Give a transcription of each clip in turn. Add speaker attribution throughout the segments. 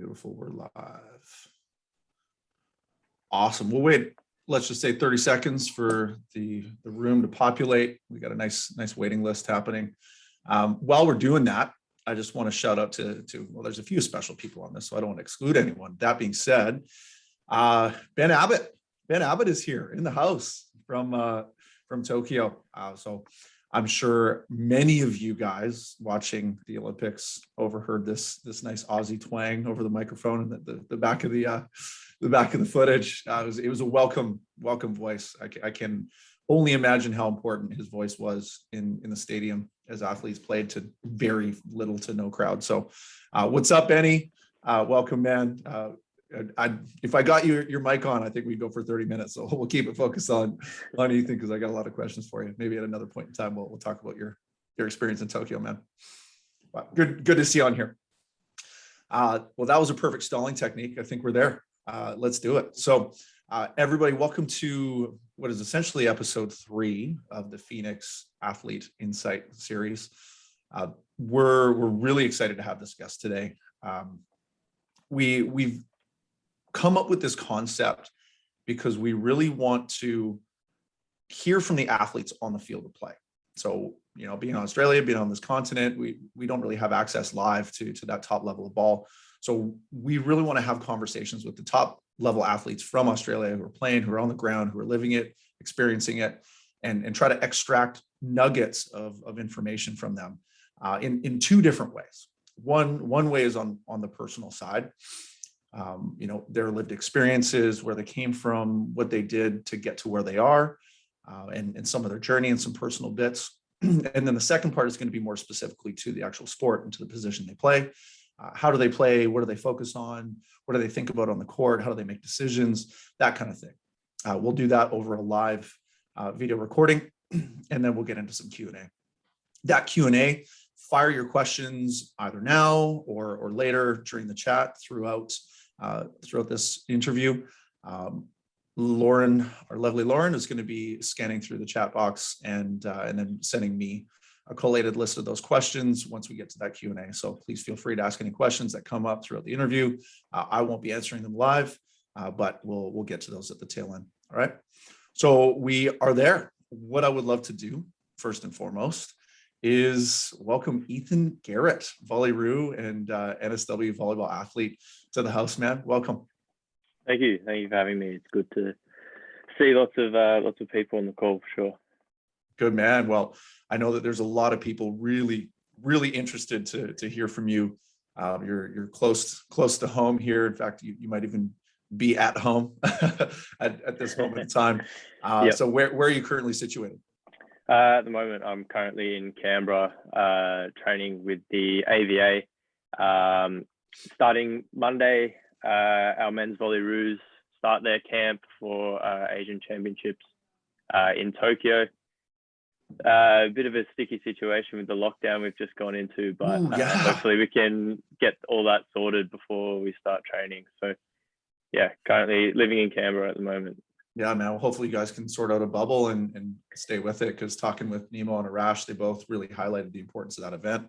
Speaker 1: Beautiful. We're live. Awesome. We'll wait. Let's just say 30 seconds for the room to populate. We got a nice waiting list happening. While we're doing that, I just want to shout out to well, there's a few special people on this, so I don't want to exclude anyone. That being said, Ben Abbott. Ben Abbott is here in the house from Tokyo. So I'm sure many of you guys watching the Olympics overheard this nice Aussie twang over the microphone and the back of the footage. It was a welcome voice. I can only imagine how important his voice was in the stadium as athletes played to very little to no crowd. So what's up, Benny? Welcome, man. If I got your mic on, I think we'd go for 30 minutes. So we'll keep it focused on Ethan, because I got a lot of questions for you. Maybe at another point in time, we'll talk about your experience in Tokyo, man. But good to see you on here. Well, that was a perfect stalling technique. I think we're there. Let's do it. So everybody, welcome to what is essentially episode 3 of the Phoenix Athlete Insight series. We're really excited to have this guest today. We've come up with this concept because we really want to hear from the athletes on the field of play. So, being in Australia, being on this continent, we don't really have access live to that top level of ball. So we really want to have conversations with the top level athletes from Australia who are playing, who are on the ground, who are living it, experiencing it, and try to extract nuggets of information from them in 2 different ways. One way is on the personal side. Their lived experiences, where they came from, what they did to get to where they are, and some of their journey and some personal bits. And then the second part is going to be more specifically to the actual sport and to the position they play. How do they play? What do they focus on? What do they think about on the court? How do they make decisions? That kind of thing. We'll do that over a live video recording, and then we'll get into some Q&A. That Q&A, fire your questions either now or later during the chat throughout this interview. Lauren, our lovely Lauren, is going to be scanning through the chat box and then sending me a collated list of those questions once we get to that Q&A. So please feel free to ask any questions that come up throughout the interview. I won't be answering them live, but we'll get to those at the tail end. All right. So we are there. What I would love to do first and foremost is welcome Ethan Garrett, Volley-Roo and NSW volleyball athlete, to the house, man. Welcome.
Speaker 2: Thank you for having me. It's good to see lots of people on the call for sure.
Speaker 1: Good, man. Well, I know that there's a lot of people really interested to hear from you. You're close to home here. In fact, you might even be at home at this moment in time. Yep. So where are you currently situated?
Speaker 2: At the moment, I'm currently in Canberra, training with the AVA. Starting Monday, our men's Volley-Roos start their camp for Asian Championships in Tokyo. A bit of a sticky situation with the lockdown we've just gone into, but hopefully we can get all that sorted before we start training. So yeah, currently living in Canberra at the moment.
Speaker 1: Yeah, man. Well, hopefully you guys can sort out a bubble and stay with it, because talking with Nemo and Arash, they both really highlighted the importance of that event.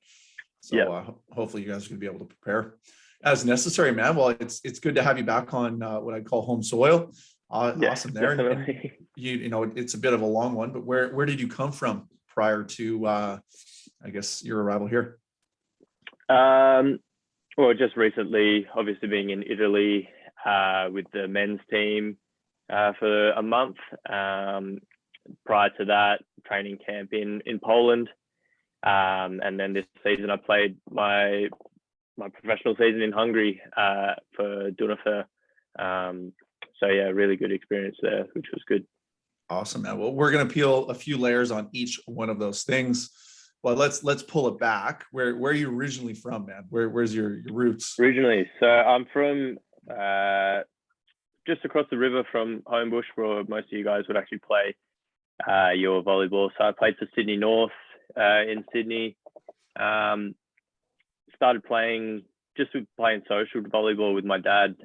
Speaker 1: So hopefully you guys are going to be able to prepare as necessary, man. Well, it's good to have you back on what I call home soil. Awesome there. And it's a bit of a long one, but where did you come from prior to, I guess, your arrival here?
Speaker 2: Well, just recently, obviously being in Italy with the men's team for a month. Prior to that, training camp in Poland. And then this season I played my professional season in Hungary for Dunafer. So yeah, really good experience there, which was good.
Speaker 1: Awesome, man. Well, we're going to peel a few layers on each one of those things. Well, let's pull it back. Where are you originally from, man? Where's your roots?
Speaker 2: Originally, so I'm from just across the river from Homebush, where most of you guys would actually play your volleyball. So I played for Sydney North in Sydney. Started playing social volleyball with my dad.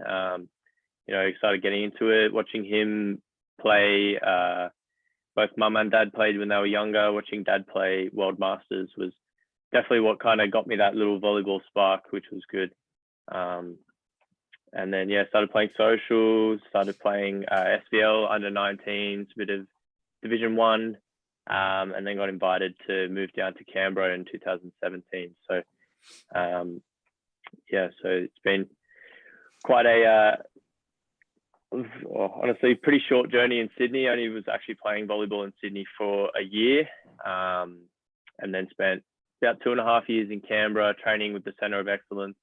Speaker 2: Started getting into it, watching him play. Both mum and dad played when they were younger. Watching dad play World Masters was definitely what kind of got me that little volleyball spark, which was good. and then started playing socials, started playing SVL under 19s, a bit of Division 1, and then got invited to move down to Canberra in 2017. So so it's been quite a honestly pretty short journey in Sydney. I only was actually playing volleyball in Sydney for a year, and then spent about 2.5 years in Canberra training with the Centre of Excellence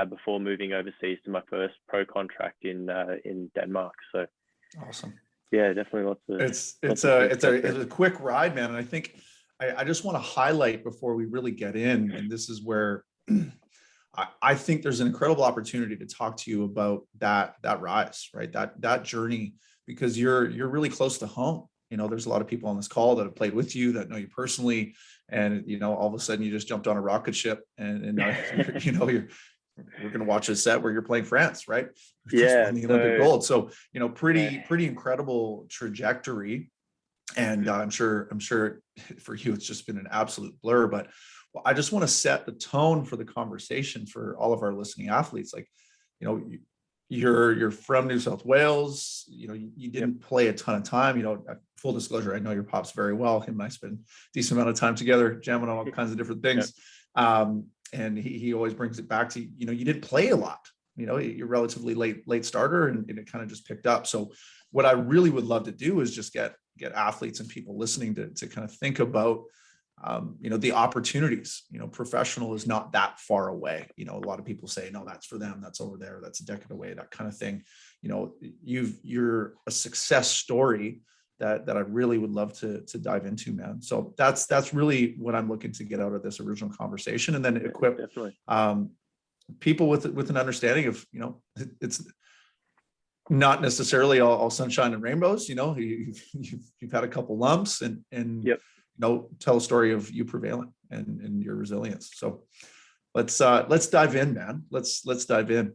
Speaker 2: before moving overseas to my first pro contract in Denmark. So
Speaker 1: awesome.
Speaker 2: Yeah, definitely lots of.
Speaker 1: It's a quick ride, man. And I think I just want to highlight before we really get in, and this is where I think there's an incredible opportunity to talk to you about that rise, right? That journey, because you're really close to home. You know, there's a lot of people on this call that have played with you, that know you personally, and you know, all of a sudden you just jumped on a rocket ship, and you know, we're going to watch a set where you're playing France, right? Just won the Olympic gold. So, you know, pretty incredible trajectory. And I'm sure for you, it's just been an absolute blur, but I just want to set the tone for the conversation for all of our listening athletes. Like, you know, you're from New South Wales, you know, you didn't play a ton of time, you know, full disclosure, I know your pops very well. Him and I spend a decent amount of time together, jamming on all kinds of different things. And he always brings it back to, you know, you didn't play a lot, you know, you're relatively late starter, and it kind of just picked up. So what I really would love to do is just get athletes and people listening to kind of think about, you know, the opportunities. You know, professional is not that far away. You know, a lot of people say, no, that's for them, that's over there, that's a decade away, that kind of thing. You know, you're a success story that I really would love to dive into, man. So that's really what I'm looking to get out of this original conversation, and then equip people with an understanding of, you know, it's not necessarily all sunshine and rainbows. You know, you've had a couple lumps, and you know, tell a story of you prevailing and your resilience. So let's dive in, man. Let's dive in.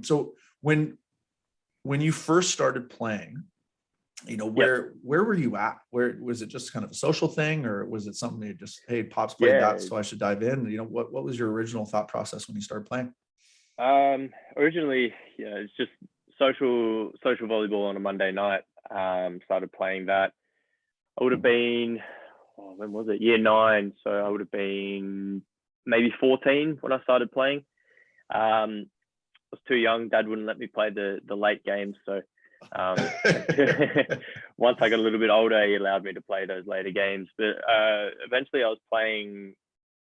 Speaker 1: So when you first started playing, you know, where were you at? Where was it? Just kind of a social thing, or was it something you just, hey, Pops played that, so I should dive in? You know, what was your original thought process when you started playing?
Speaker 2: Originally, it's just social volleyball on a Monday night. Started playing that. I would have been, when was it? Year 9. So I would have been maybe 14 when I started playing. I was too young. Dad wouldn't let me play the late games. So once I got a little bit older, he allowed me to play those later games. But eventually I was playing,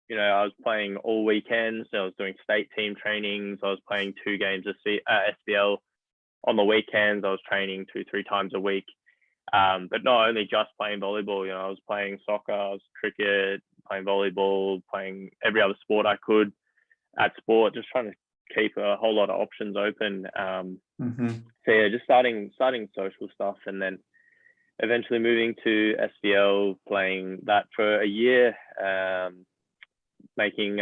Speaker 2: you know, I was playing all weekends. I was doing state team trainings. I was playing 2 games of SBL on the weekends. I was training 2-3 times a week. But not only just playing volleyball, you know, I was playing soccer, I was cricket, playing volleyball, playing every other sport I could at sport, just trying to keep a whole lot of options open. So yeah, just starting social stuff, and then eventually moving to SVL, playing that for a year, making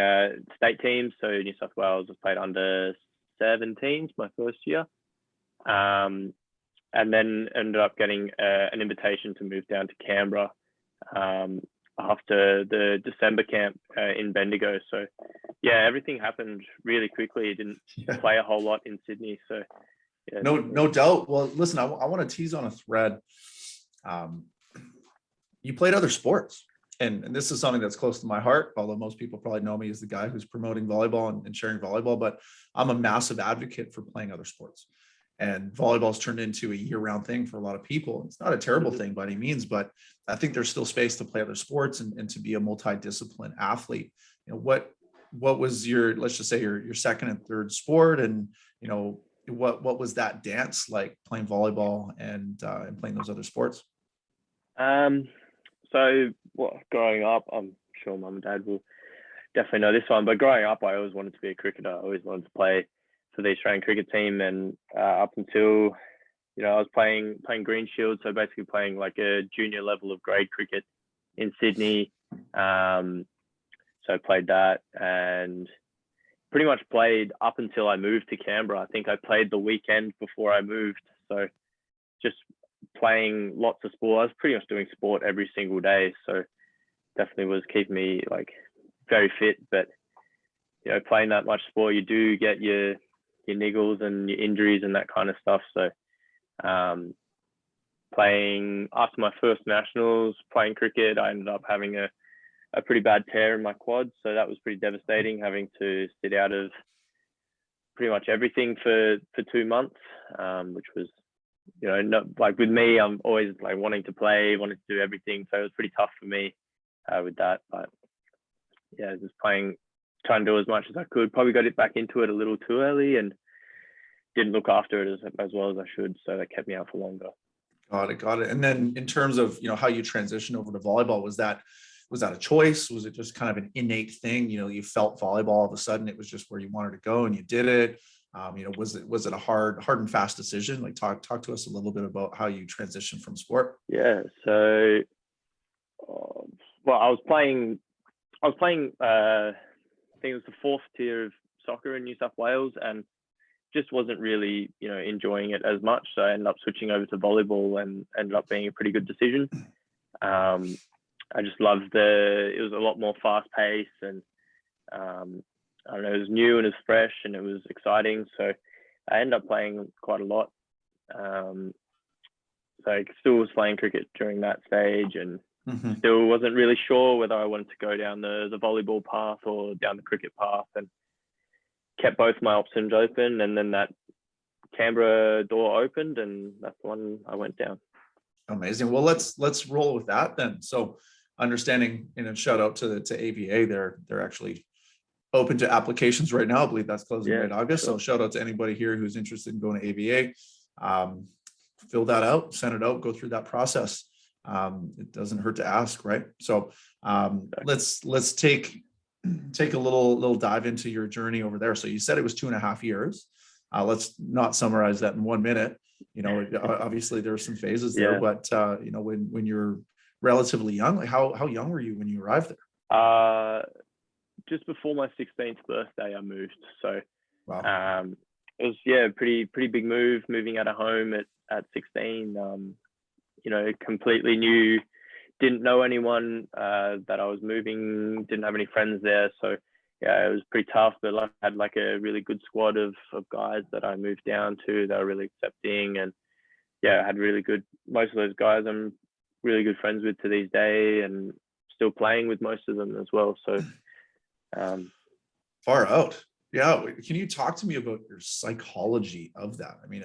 Speaker 2: state teams. So New South Wales, I played under 17s my first year. And then ended up getting an invitation to move down to Canberra after the December camp in Bendigo. So yeah, everything happened really quickly. Didn't play a whole lot in Sydney. So yeah,
Speaker 1: no doubt. Well, listen, I want to tease on a thread. You played other sports, and this is something that's close to my heart, although most people probably know me as the guy who's promoting volleyball and sharing volleyball, but I'm a massive advocate for playing other sports. And volleyball's turned into a year-round thing for a lot of people. It's not a terrible thing by any means, but I think there's still space to play other sports and to be a multidiscipline athlete. You know, what was your, let's just say your second and third sport, and you know, what was that dance like, playing volleyball and playing those other sports?
Speaker 2: So growing up, I'm sure Mum and Dad will definitely know this one, but growing up, I always wanted to be a cricketer. I always wanted to play for the Australian cricket team, and up until, you know, I was playing Green Shield, so basically playing like a junior level of grade cricket in Sydney. So I played that and pretty much played up until I moved to Canberra. I think I played the weekend before I moved, so just playing lots of sport. I was pretty much doing sport every single day, so definitely was keeping me like very fit. But you know, playing that much sport, you do get your niggles and your injuries and that kind of stuff. So playing after my first nationals, playing cricket, I ended up having a pretty bad tear in my quad. So that was pretty devastating, having to sit out of pretty much everything for 2 months, which was, not like with me, I'm always like wanting to play, wanting to do everything. So it was pretty tough for me with that. But yeah, just trying to do as much as I could. Probably got it back into it a little too early and didn't look after it as well as I should. So that kept me out for longer.
Speaker 1: Got it. And then in terms of, how you transitioned over to volleyball, was that a choice? Was it just kind of an innate thing? You felt volleyball all of a sudden, it was just where you wanted to go and you did it. Was it a hard and fast decision? Like talk to us a little bit about how you transitioned from sport.
Speaker 2: Yeah. So, well, I was playing, I think it was the 4th tier of soccer in New South Wales, and just wasn't really, enjoying it as much. So I ended up switching over to volleyball and ended up being a pretty good decision. I just loved it was a lot more fast paced and, I don't know, it was new and it was fresh and it was exciting. So I ended up playing quite a lot. So I still was playing cricket during that stage and still wasn't really sure whether I wanted to go down the volleyball path or down the cricket path, and kept both my options open. And then that Canberra door opened and that's the one I went down.
Speaker 1: Amazing. Well, let's roll with that then. So understanding, shout out to AVA, they're actually open to applications right now. I believe that's closing right August. Sure. So shout out to anybody here who's interested in going to AVA. Fill that out, send it out, go through that process. It doesn't hurt to ask, right? So let's take a little dive into your journey over there. So you said it was 2.5 years. Let's not summarize that in 1 minute. Obviously there were some phases there, but when you're relatively young, like how young were you when you arrived there?
Speaker 2: Just before my 16th birthday, I moved. So
Speaker 1: wow.
Speaker 2: It was pretty big move, moving out of home at 16. Completely new, didn't know anyone that I was moving, didn't have any friends there. So it was pretty tough, but I had like a really good squad of guys that I moved down to. They were really accepting, and I had really good, most of those guys I'm really good friends with to this day and still playing with most of them as well. So
Speaker 1: far out. Yeah. Can you talk to me about your psychology of that? I mean,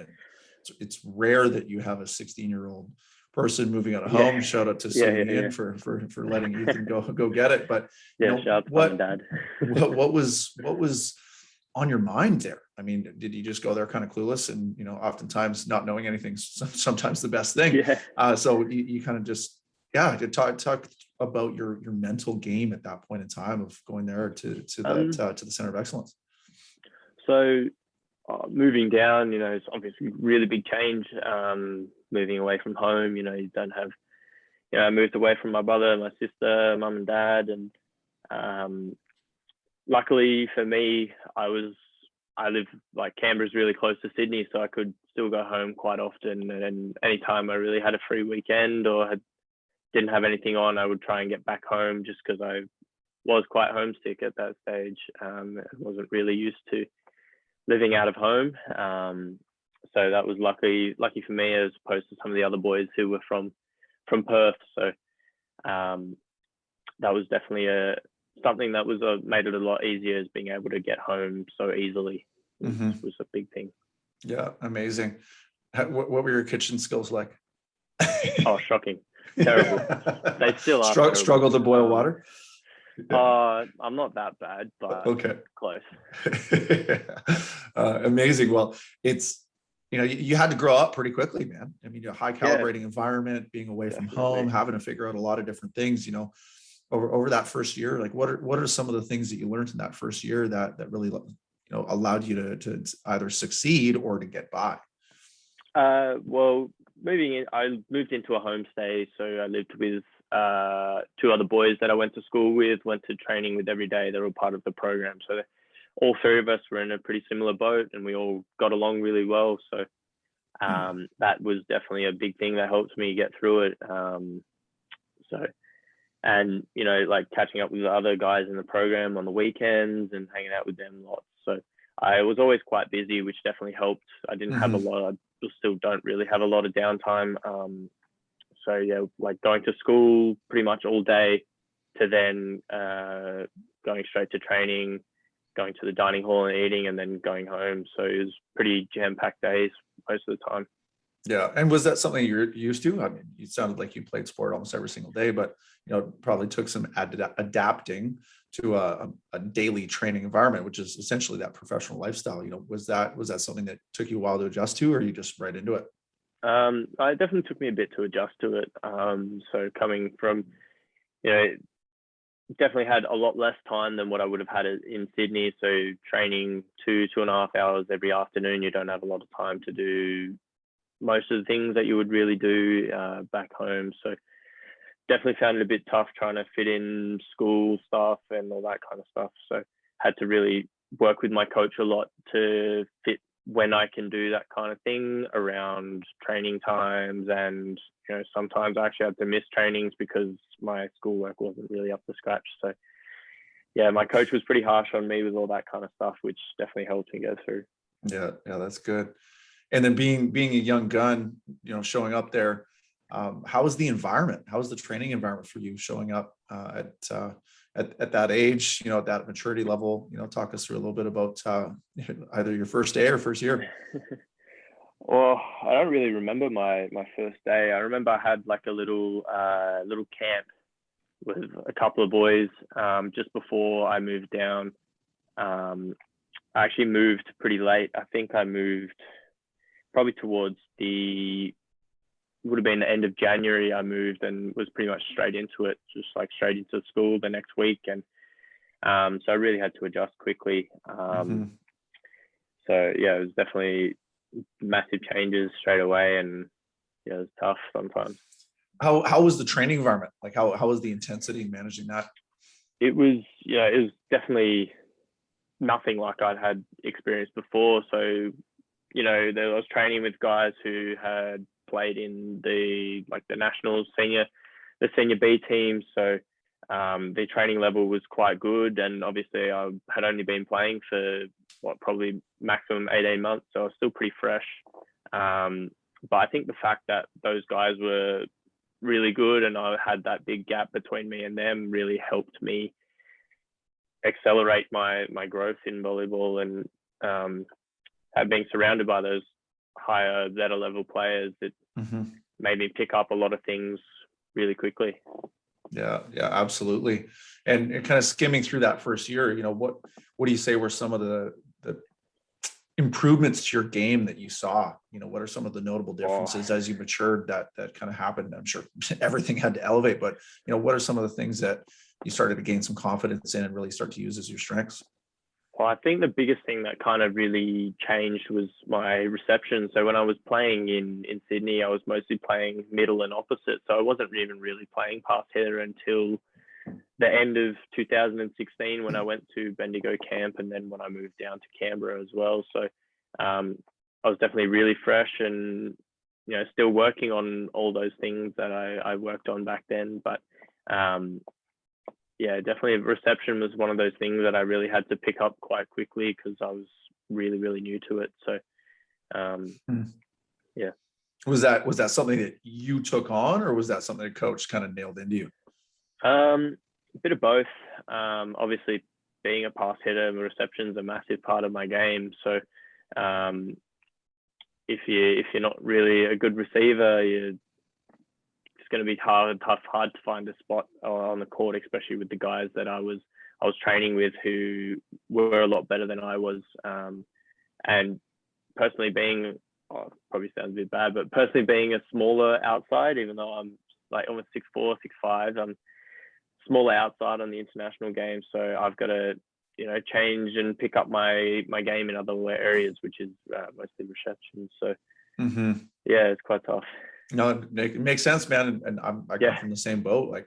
Speaker 1: it's rare that you have a 16-year-old person moving out of home. Shout out to Ian for letting Ethan go get it. But
Speaker 2: shout out to mom and dad.
Speaker 1: what was on your mind there? I mean, did you just go there kind of clueless and oftentimes not knowing anything, sometimes the best thing. So you kind of just talk about your mental game at that point in time of going there to the center of excellence.
Speaker 2: So moving down, it's obviously really big change. Moving away from home, you don't have, I moved away from my brother, my sister, mum and dad. And luckily for me, I live like Canberra's really close to Sydney, so I could still go home quite often. And anytime I really had a free weekend or didn't have anything on, I would try and get back home, just because I was quite homesick at that stage. And wasn't really used to living out of home. So that was lucky for me, as opposed to some of the other boys who were from Perth. So that was definitely something that was made it a lot easier, is being able to get home so easily was a big thing. Yeah,
Speaker 1: amazing. What were your kitchen skills like?
Speaker 2: Oh, shocking. Terrible. They still are.
Speaker 1: Struggle to boil water?
Speaker 2: I'm not that bad, but
Speaker 1: okay,
Speaker 2: close.
Speaker 1: Amazing. Well, it's you had to grow up pretty quickly, man. I mean, a high calibrating environment, being away from home, having to figure out a lot of different things. Over that first year, like what are some of the things that you learned in that first year that really allowed you to either succeed or to get by?
Speaker 2: Well, I moved into a homestay, so I lived with 2 other boys that I went to school with, went to training with every day. They're all part of the program. So all 3 of us were in a pretty similar boat and we all got along really well. So that was definitely a big thing that helped me get through it. And, like catching up with the other guys in the program on the weekends and hanging out with them lots. So I was always quite busy, which definitely helped. I didn't have a lot. I still don't really have a lot of downtime. So yeah, like going to school pretty much all day, to then going straight to training, going to the dining hall and eating, and then going home. So it was pretty jam-packed days most of the time.
Speaker 1: Yeah. And was that something you're used to? I mean, you sounded like you played sport almost every single day, but probably took some adapting to a daily training environment, which is essentially that professional lifestyle. Was that something that took you a while to adjust to, or you just right into it?
Speaker 2: It definitely took me a bit to adjust to it. So coming from, definitely had a lot less time than what I would have had in Sydney. So training 2.5 hours every afternoon, you don't have a lot of time to do most of the things that you would really do back home. So definitely found it a bit tough trying to fit in school stuff and all that kind of stuff. So had to really work with my coach a lot to fit when I can do that kind of thing around training times. And sometimes I actually had to miss trainings because my schoolwork wasn't really up to scratch. So yeah, my coach was pretty harsh on me with all that kind of stuff, which definitely helped me go through.
Speaker 1: Yeah, that's good. And then being a young gun, showing up there, how was the environment? How was the training environment for you showing up at that age, at that maturity level? Talk us through a little bit about either your first day or first year.
Speaker 2: Well, I don't really remember my first day. I remember I had like a little camp with a couple of boys just before I moved down. I actually moved pretty late. I think I moved probably towards would have been the end of January. I moved and was pretty much straight into it, just like straight into school the next week. And so I really had to adjust quickly. So yeah, it was definitely massive changes straight away, and yeah, it was tough sometimes.
Speaker 1: How was the training environment? Like how was the intensity managing that?
Speaker 2: It was definitely nothing like I'd had experienced before. So, I was training with guys who had played in the national senior B team. So the training level was quite good. And obviously I had only been playing for probably maximum 18 months. So I was still pretty fresh. But I think the fact that those guys were really good and I had that big gap between me and them really helped me accelerate my growth in volleyball, and being surrounded by those higher, better level players, that made me pick up a lot of things really quickly.
Speaker 1: Yeah, absolutely. And kind of skimming through that first year, what do you say were some of the improvements to your game that you saw? What are some of the notable differences as you matured that kind of happened? I'm sure everything had to elevate, but what are some of the things that you started to gain some confidence in and really start to use as your strengths?
Speaker 2: Well, I think the biggest thing that kind of really changed was my reception. So when I was playing in Sydney, I was mostly playing middle and opposite. So I wasn't even really playing pass hitter until the end of 2016 when I went to Bendigo camp, and then when I moved down to Canberra as well. So I was definitely really fresh and, still working on all those things that I worked on back then. But yeah, definitely reception was one of those things that I really had to pick up quite quickly because I was really, really new to it. So yeah.
Speaker 1: Was that something that you took on, or was that something that coach kind of nailed into you?
Speaker 2: A bit of both. Obviously being a pass hitter, reception is a massive part of my game. So if you're not really a good receiver, it's going to be hard to find a spot on the court, especially with the guys that I was training with who were a lot better than I was. And personally being, probably sounds a bit bad, but personally being a smaller outside, even though I'm like almost 6'4", 6'5", I'm smaller outside on the international game. So I've got to, change and pick up my game in other areas, which is mostly reception. So yeah, it's quite tough.
Speaker 1: No, it makes sense, man. And I come from the same boat. Like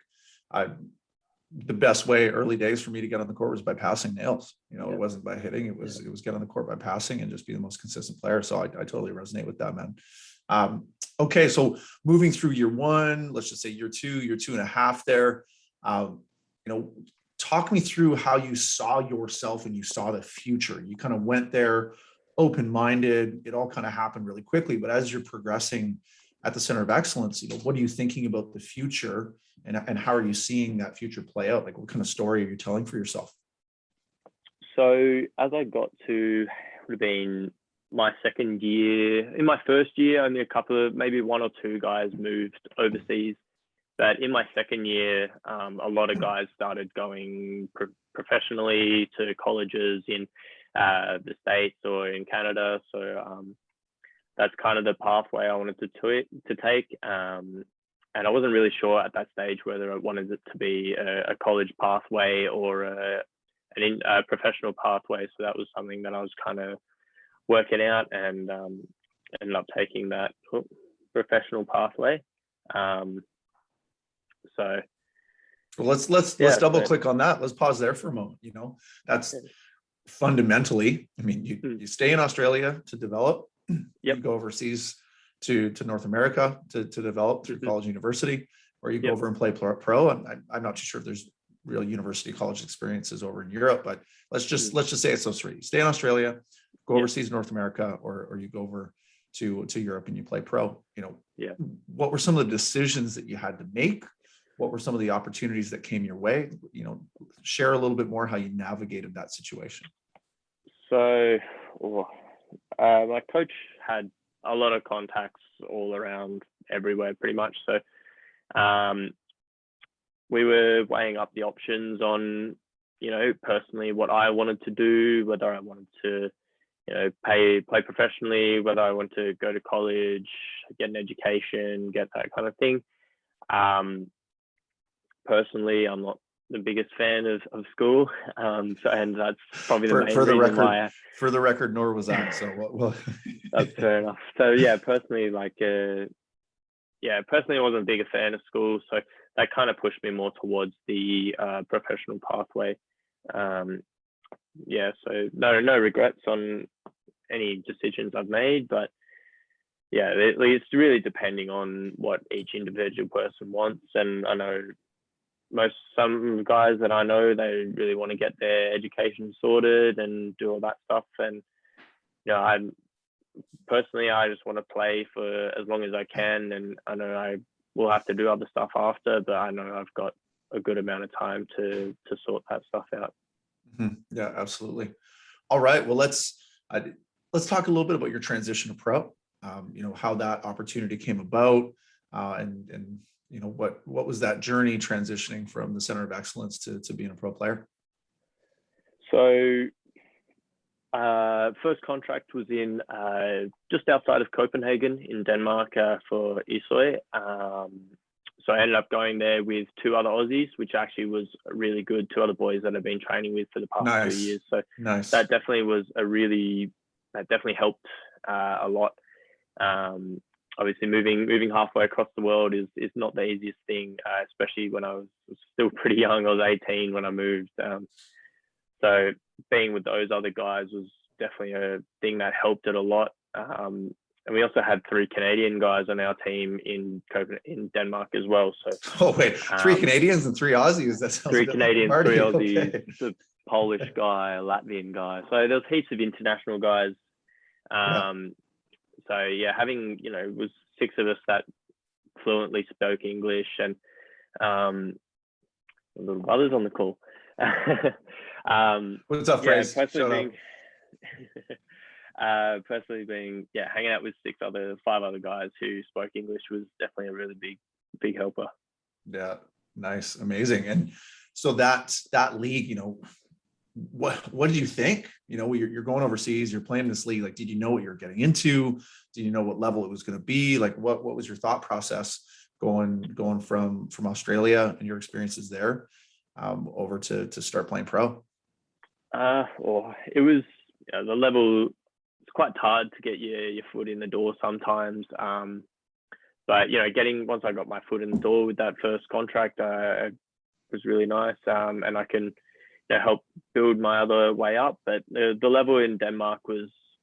Speaker 1: the best way early days for me to get on the court was by passing nails. It wasn't by hitting. It was get on the court by passing and just be the most consistent player. So I totally resonate with that, man. Okay. So moving through year one, let's just say year two and a half there, talk me through how you saw yourself and you saw the future. You kind of went there open-minded. It all kind of happened really quickly, but as you're progressing at the Center of Excellence, what are you thinking about the future, and how are you seeing that future play out? Like, what kind of story are you telling for yourself?
Speaker 2: So as I got to, would have been my second year. In my first year, only a couple of, maybe one or two guys moved overseas. But in my second year, a lot of guys started going professionally to colleges in the States or in Canada. So that's kind of the pathway I wanted to take. And I wasn't really sure at that stage whether I wanted it to be a college pathway or a professional pathway. So that was something that I was kind of working out, and ended up taking that professional pathway. So
Speaker 1: well, let's double click on that. Let's pause there for a moment. That's fundamentally, I mean, you stay in Australia to develop. You go overseas to North America to develop through college, university, or you go over and play pro. And I'm not too sure if there's real university college experiences over in Europe, but let's just say it's those three. You stay in Australia, go overseas to North America, or you go over to Europe and you play pro. What were some of the decisions that you had to make? What were some of the opportunities that came your way? Share a little bit more how you navigated that situation.
Speaker 2: So my coach had a lot of contacts all around everywhere pretty much. So we were weighing up the options on, personally what I wanted to do, whether I wanted to, play professionally, whether I want to go to college, get an education, get that kind of thing. Personally, I'm not the biggest fan of school, and that's probably the main reason why.
Speaker 1: For the record, nor was I. So what?
Speaker 2: That's fair enough. So personally, personally, I wasn't a bigger fan of school, so that kind of pushed me more towards the professional pathway. So no regrets on any decisions I've made, but it's really depending on what each individual person wants. And I know some guys that I know, they really want to get their education sorted and do all that stuff. And I just want to play for as long as I can, and I know I will have to do other stuff after, but I know I've got a good amount of time to sort that stuff out.
Speaker 1: Yeah, absolutely. All right, well, let's talk a little bit about your transition to pro. How that opportunity came about, and what was that journey transitioning from the Center of Excellence to being a pro player?
Speaker 2: So first contract was in just outside of Copenhagen in Denmark for Isøy. So I ended up going there with two other Aussies, which actually was really good. Two other boys that I've been training with for the past 2 years. So that definitely was that definitely helped a lot. Obviously moving halfway across the world is not the easiest thing, especially when I was still pretty young. I was 18 when I moved. So being with those other guys was definitely a thing that helped it a lot. And we also had 3 Canadian guys on our team in Denmark as well. So
Speaker 1: 3 Canadians and 3 Aussies. That sounds
Speaker 2: 3 Canadians, 3 Aussies,
Speaker 1: okay.
Speaker 2: The Polish guy, a Latvian guy. So there's heaps of international guys. So having it was 6 of us that fluently spoke English, and little brothers on the call.
Speaker 1: What's up, Phrase?
Speaker 2: Personally being hanging out with 5 other guys who spoke English was definitely a really big helper.
Speaker 1: Yeah, nice, amazing. And so that league, what did you think? You're going overseas, you're playing this league. Like, did you know what you're getting into? Did you know what level it was going to be? Like, what was your thought process going from Australia and your experiences there over to start playing pro?
Speaker 2: Well, it was the level. It's quite hard to get your foot in the door sometimes. But once I got my foot in the door with that first contract, it was really nice. And I can help build my other way up. But the level in Denmark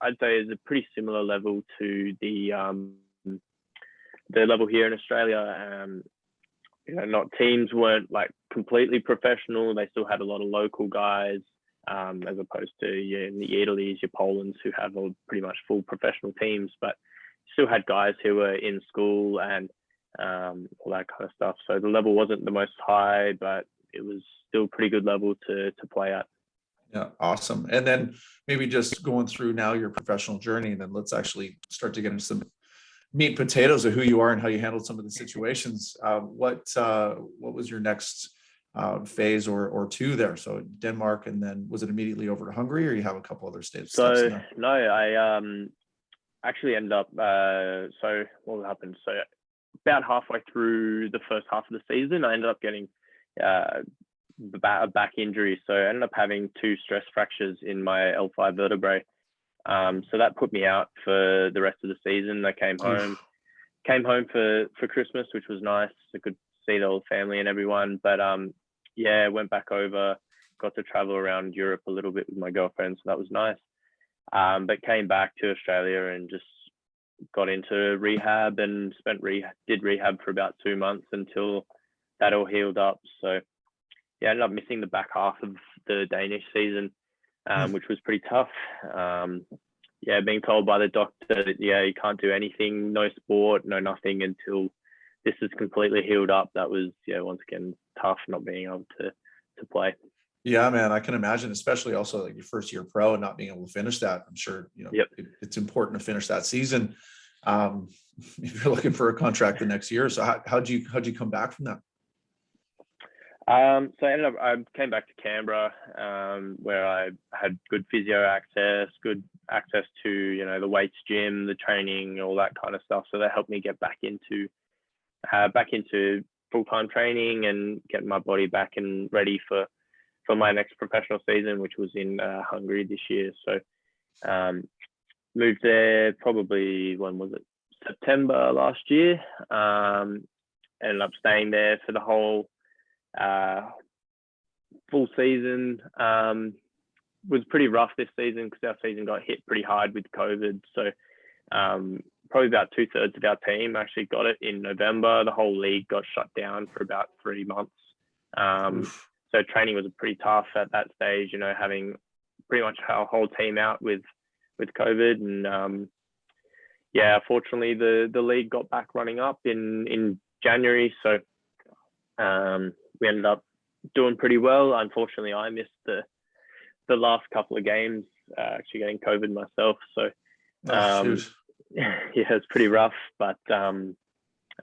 Speaker 2: I'd say is a pretty similar level to the level here in Australia. not teams weren't like completely professional. They still had a lot of local guys, as opposed to in the Italy's, your Poland's, who have all pretty much full professional teams, but still had guys who were in school and all that kind of stuff. So the level wasn't the most high, but it was still pretty good level to play at.
Speaker 1: Yeah, awesome. And then maybe just going through now your professional journey, and then let's actually start to get into some meat and potatoes of who you are and how you handled some of the situations. What was your next phase or two there? So Denmark, and then was it immediately over to Hungary, or you have a couple other steps in
Speaker 2: So
Speaker 1: there?
Speaker 2: no, I actually ended up. So what happened? So about halfway through the first half of the season, I ended up getting a back injury. So I ended up having 2 stress fractures in my L5 vertebrae. So that put me out for the rest of the season. I came home for Christmas, which was nice. I could see the whole family and everyone. But yeah, went back over, got to travel around Europe a little bit with my girlfriend, so that was nice. But came back to Australia and just got into rehab and did rehab for about 2 months until that all healed up. So yeah, I ended up missing the back half of the Danish season, which was pretty tough. Yeah, being told by the doctor that, you can't do anything, no sport, no nothing until this is completely healed up. That was, once again, tough not being able to play.
Speaker 1: Yeah, man, I can imagine, especially also like your first year pro and not being able to finish that. I'm sure,
Speaker 2: Yep.
Speaker 1: it's important to finish that season if you're looking for a contract the next year. So how'd you come back from that?
Speaker 2: So I came back to Canberra, where I had good physio access, good access to, the weights gym, the training, all that kind of stuff. So that helped me get back into full-time training and getting my body back and ready for my next professional season, which was in Hungary this year. So moved there probably, when was it? September last year. Ended up staying there for the whole full season. Was pretty rough this season because our season got hit pretty hard with COVID. So probably about 2/3 of our team actually got it in November. The whole league got shut down for about 3 months. So training was pretty tough at that stage, having pretty much our whole team out with COVID. And yeah, fortunately the league got back running up in January. So we ended up doing pretty well. Unfortunately, I missed the last couple of games, actually getting COVID myself. So yeah, it's pretty rough, but it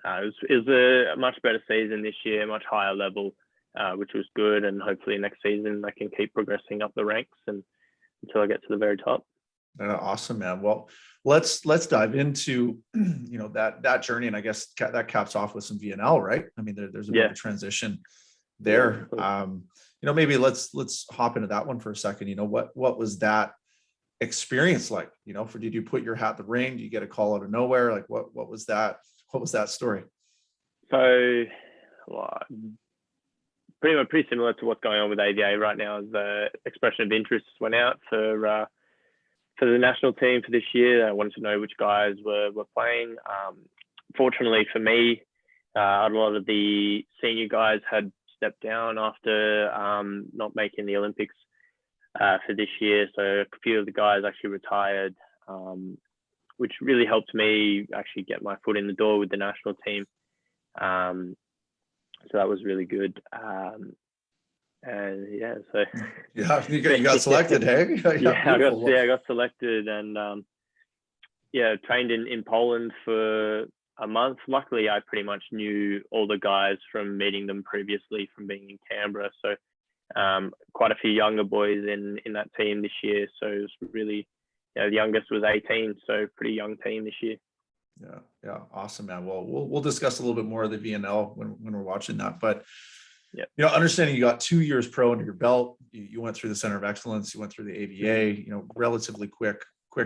Speaker 2: was a much better season this year, much higher level, which was good. And hopefully next season I can keep progressing up the ranks and until I get to the very top.
Speaker 1: Awesome, man. Well, let's dive into that journey, and I guess that caps off with some VNL, right? I mean, there's a bit of a transition there. Maybe let's hop into that one for a second. What was that experience like? Did you put your hat in the ring? Do you get a call out of nowhere? Like what was that? What was that story?
Speaker 2: So, pretty similar to what's going on with AVA right now. The expression of interest went out for the national team for this year. I wanted to know which guys were playing. Fortunately for me, a lot of the senior guys had stepped down after not making the Olympics for this year. So a few of the guys actually retired, which really helped me actually get my foot in the door with the national team. So that was really good. And yeah, so
Speaker 1: yeah, you got selected, hey?
Speaker 2: I got selected, and trained in Poland for a month. Luckily, I pretty much knew all the guys from meeting them previously from being in Canberra. So quite a few younger boys in that team this year. So it was really, the youngest was 18, so pretty young team this year.
Speaker 1: Yeah, awesome, man. Well, we'll discuss a little bit more of the VNL when we're watching that, but.
Speaker 2: Yeah.
Speaker 1: Understanding you got 2 years pro under your belt, you went through the Center of Excellence, you went through the AVA, relatively quick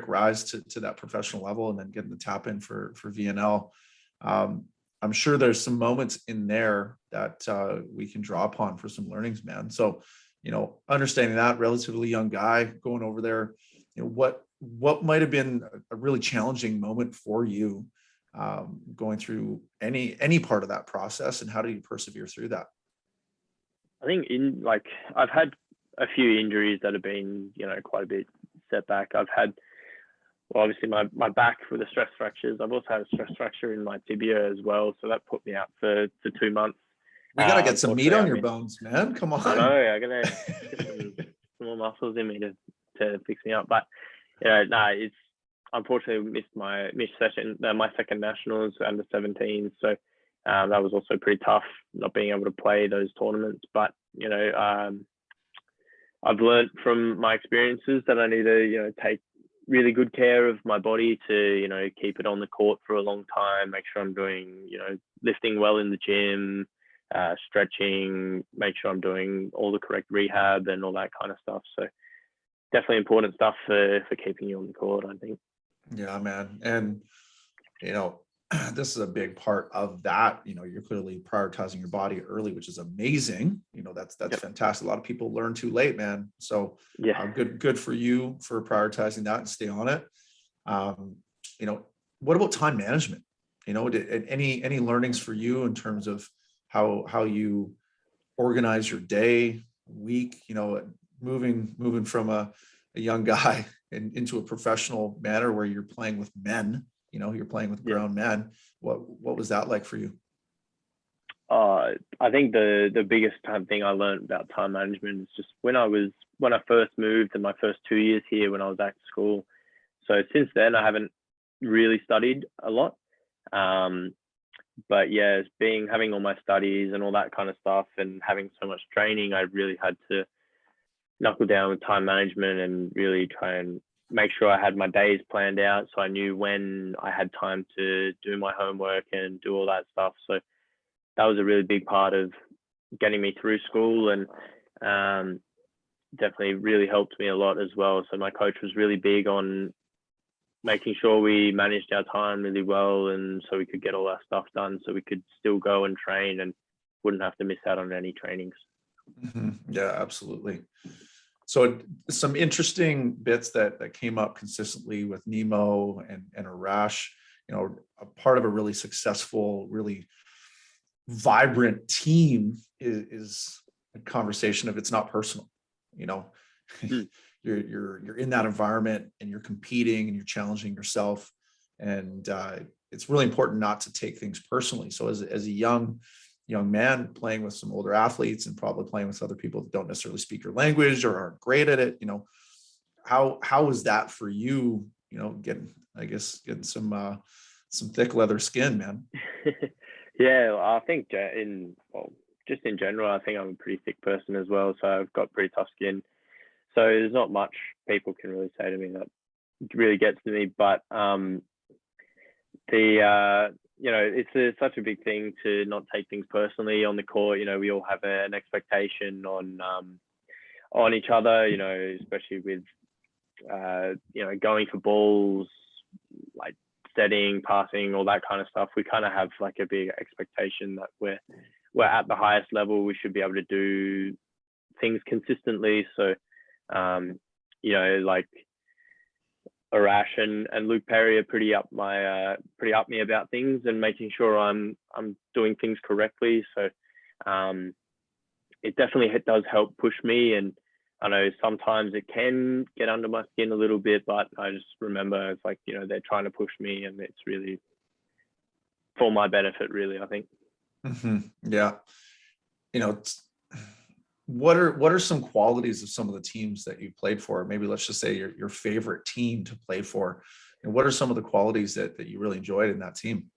Speaker 1: rise to that professional level, and then getting the tap in for VNL. I'm sure there's some moments in there that we can draw upon for some learnings, man. So, understanding that, relatively young guy going over there, what might have been a really challenging moment for you going through any part of that process, and how do you persevere through that?
Speaker 2: I think I've had a few injuries that have been, quite a bit setback. I've had, well, obviously my back with the stress fractures. I've also had a stress fracture in my tibia as well. So that put me out for 2 months.
Speaker 1: We got to get some meat on your bones, man. Come on.
Speaker 2: I know, I'm going to get some more muscles in me to fix me up. But, it's unfortunately missed my second nationals under 17. So that was also pretty tough, not being able to play those tournaments. But, I've learned from my experiences that I need to, take really good care of my body to, keep it on the court for a long time, make sure I'm doing, lifting well in the gym, stretching, make sure I'm doing all the correct rehab and all that kind of stuff. So definitely important stuff for keeping you on the court, I think.
Speaker 1: Yeah, man. And, this is a big part of that. You're clearly prioritizing your body early, which is amazing. That's
Speaker 2: Yep.
Speaker 1: fantastic. A lot of people learn too late, man. So
Speaker 2: Yeah.
Speaker 1: good for you for prioritizing that and stay on it. What about time management? Did any learnings for you in terms of how you organize your day, week, moving from a young guy into a professional manner where you're playing with men, you're playing with grown men. What was that like for you?
Speaker 2: I think the biggest thing I learned about time management is just when I first moved in my first 2 years here when I was at school. So since then, I haven't really studied a lot. But yeah, having all my studies and all that kind of stuff and having so much training, I really had to knuckle down with time management and really try and make sure I had my days planned out so I knew when I had time to do my homework and do all that stuff. So that was a really big part of getting me through school, and definitely really helped me a lot as well. So my coach was really big on making sure we managed our time really well, and so we could get all our stuff done so we could still go and train and wouldn't have to miss out on any trainings.
Speaker 1: Mm-hmm. Yeah, absolutely. So some interesting bits that came up consistently with Nemo and Arash, a part of a really successful, really vibrant team is a conversation of it's not personal. You're in that environment and you're competing and you're challenging yourself, and it's really important not to take things personally. So as a young man playing with some older athletes and probably playing with other people that don't necessarily speak your language or aren't great at it, how was that for you? Getting some thick leather skin, man.
Speaker 2: Yeah, I think just in general, I think I'm a pretty thick person as well. So I've got pretty tough skin. So there's not much people can really say to me that really gets to me. But it's such a big thing to not take things personally on the court. We all have an expectation on each other, especially with going for balls, like setting, passing, all that kind of stuff. We kind of have like a big expectation that we're at the highest level. We should be able to do things consistently. So like Arash and Luke Perry are pretty up me about things and making sure I'm doing things correctly. So it definitely does help push me, and I know sometimes it can get under my skin a little bit, but I just remember it's like, they're trying to push me and it's really for my benefit, really, I think.
Speaker 1: Mm-hmm. Yeah. What are some qualities of some of the teams that you played for? Maybe let's just say your favorite team to play for, and what are some of the qualities that you really enjoyed in that team?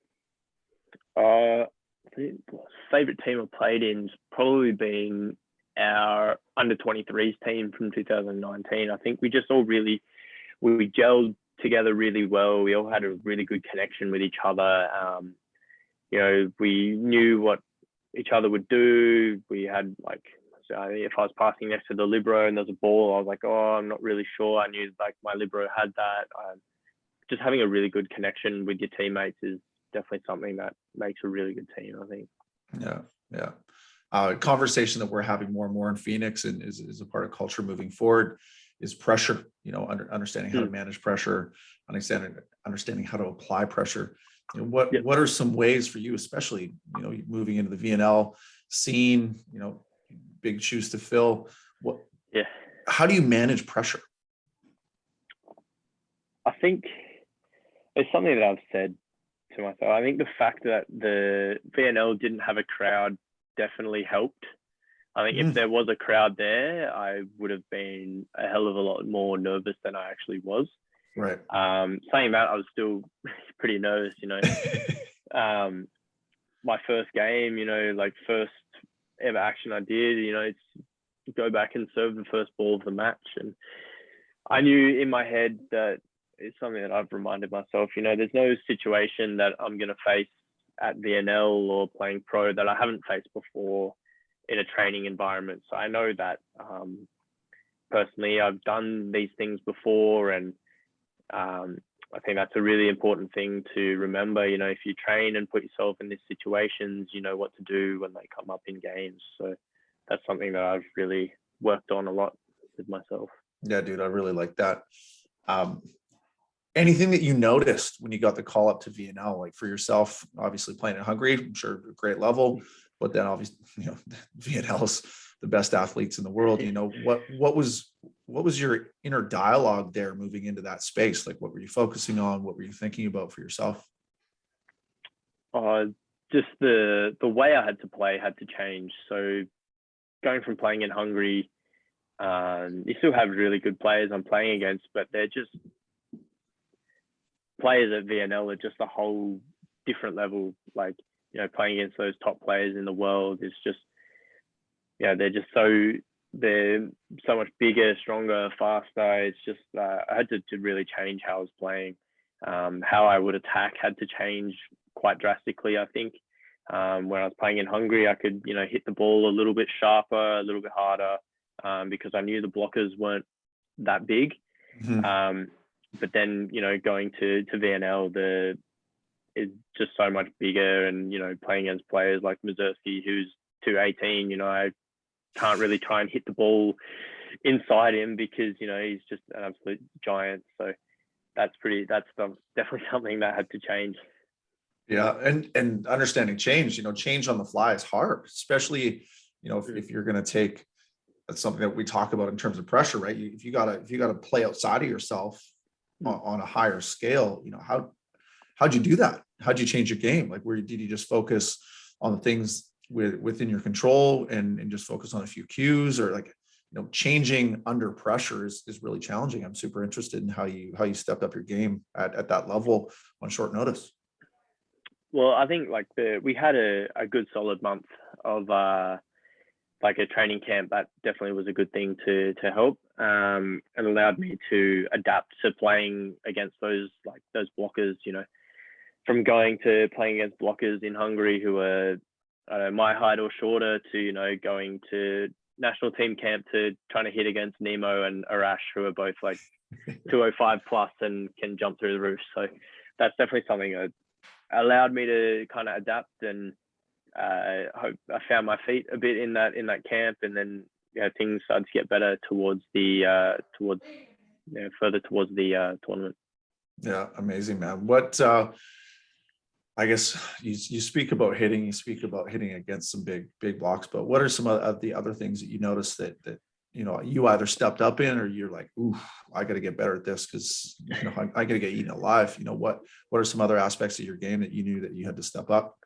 Speaker 2: The favorite team I played in's probably been our under 23s team from 2019. I think we just all we gelled together really well. We all had a really good connection with each other. We knew what each other would do. We had if I was passing next to the libero and there's a ball, I was like, oh, I'm not really sure. I knew my libero had that. Just having a really good connection with your teammates is definitely something that makes a really good team, I think.
Speaker 1: Yeah. Conversation that we're having more and more in Phoenix and is a part of culture moving forward is pressure, understanding how to manage pressure, understanding how to apply pressure. And
Speaker 2: Yep.
Speaker 1: what are some ways for you, especially, moving into the VNL scene, big shoes to fill?
Speaker 2: Yeah.
Speaker 1: How do you manage pressure?
Speaker 2: I think it's something that I've said to myself. I think the fact that the VNL didn't have a crowd definitely helped. I think if there was a crowd there, I would have been a hell of a lot more nervous than I actually was.
Speaker 1: Right.
Speaker 2: Saying that, I was still pretty nervous, my first game, like first ever action I did, it's go back and serve the first ball of the match. And I knew in my head that it's something that I've reminded myself, there's no situation that I'm going to face at VNL or playing pro that I haven't faced before in a training environment. So I know that personally I've done these things before, and I think that's a really important thing to remember. If you train and put yourself in these situations, you know what to do when they come up in games. So that's something that I've really worked on a lot with myself.
Speaker 1: Yeah, dude, I really like that. Anything that you noticed when you got the call up to VNL, like for yourself, obviously playing in Hungary, I'm sure a great level, but then obviously, VNL's the best athletes in the world. What was your inner dialogue there moving into that space? Like, what were you focusing on? What were you thinking about for yourself?
Speaker 2: Just the way I had to play had to change. So going from playing in Hungary, you still have really good players I'm playing against, but they're just players at VNL are just a whole different level. Like, playing against those top players in the world is just, they're so much bigger, stronger, faster. It's just, I had to really change how I was playing. How I would attack had to change quite drastically, I think. When I was playing in Hungary, I could, hit the ball a little bit sharper, a little bit harder, because I knew the blockers weren't that big. Mm-hmm. But then, going to VNL, is just so much bigger, and, playing against players like Mazurski, who's 218, I can't really try and hit the ball inside him because, he's just an absolute giant. So that's definitely something that had to change.
Speaker 1: Yeah. And understanding change, change on the fly is hard, especially, if you're going to take, that's something that we talk about in terms of pressure, right? If you gotta play outside of yourself on a higher scale, how'd you do that? How'd you change your game? Like, did you just focus on the things within your control and just focus on a few cues, or like, changing under pressure is really challenging. I'm super interested in how you stepped up your game at that level on short notice.
Speaker 2: Well, I think we had a good solid month of like a training camp. That definitely was a good thing to help, and allowed me to adapt to playing against those blockers, from going to playing against blockers in Hungary who were my height or shorter to, going to national team camp to trying to hit against Nemo and Arash, who are both like 205 plus and can jump through the roof. So that's definitely something that allowed me to kind of adapt, and hope I found my feet a bit in that camp, and then things started to get better towards the further towards the tournament.
Speaker 1: Yeah, amazing, man. What I guess you speak about hitting against some big blocks, but what are some of the other things that you noticed that you either stepped up in, or you're like, ooh, I got to get better at this because I got to get eaten alive. What are some other aspects of your game that you knew that you had to step up?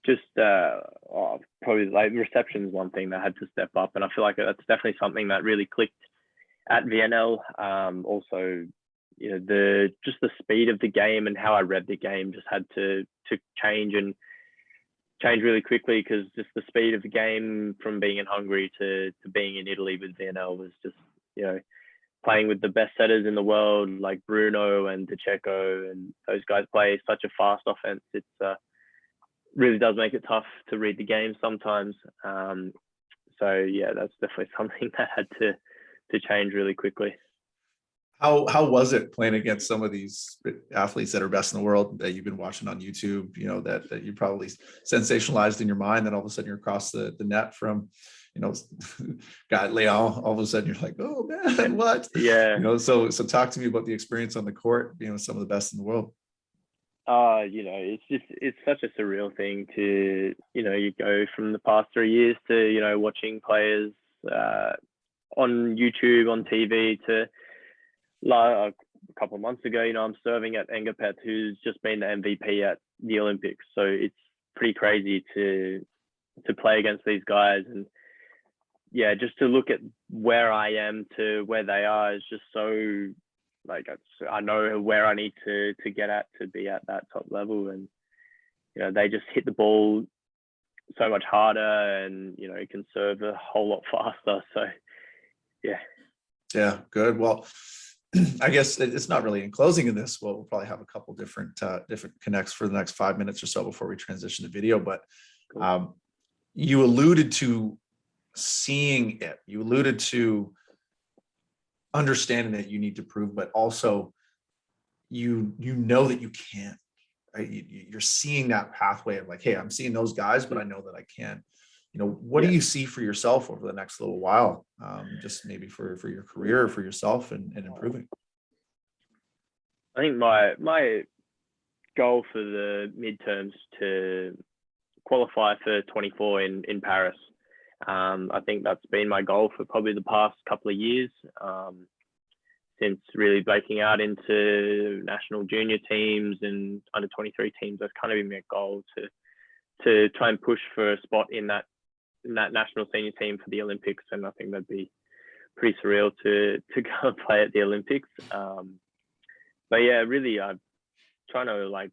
Speaker 2: Just probably like reception is one thing that I had to step up, and I feel like that's definitely something that really clicked at VNL. Also, the speed of the game and how I read the game just had to change really quickly, because just the speed of the game from being in Hungary to being in Italy with VNL was just, playing with the best setters in the world like Bruno and DeCecco, and those guys play such a fast offense. It's really does make it tough to read the game sometimes. So yeah, that's definitely something that had to change really quickly.
Speaker 1: How was it playing against some of these athletes that are best in the world that you've been watching on YouTube, that you probably sensationalized in your mind, then all of a sudden you're across the net from, got Leon, all of a sudden you're like, oh man, what?
Speaker 2: Yeah.
Speaker 1: So talk to me about the experience on the court, being with some of the best in the world.
Speaker 2: It's such a surreal thing to, you go from the past 3 years to, watching players on YouTube, on TV to like a couple of months ago, I'm serving at Engapet, who's just been the MVP at the Olympics. So it's pretty crazy to play against these guys. And yeah, just to look at where I am to where they are is just so, like, I know where I need to get at to be at that top level. And, they just hit the ball so much harder and, can serve a whole lot faster. So, yeah.
Speaker 1: Yeah, good. Well, I guess it's not really in closing in this. We'll probably have a couple different connects for the next 5 minutes or so before we transition to video. But you alluded to seeing it. You alluded to understanding that you need to prove, but also you know that you can. Right? You're seeing that pathway of like, hey, I'm seeing those guys, but I know that I can. What do you see for yourself over the next little while? Just maybe for your career, for yourself, and improving.
Speaker 2: I think my goal for the midterms to qualify for 24 in Paris. I think that's been my goal for probably the past couple of years, since really breaking out into national junior teams and under 23 teams. That's kind of been my goal to try and push for a spot in that national senior team for the Olympics. And I think that'd be pretty surreal to go and play at the Olympics. But yeah, really, I'm trying to like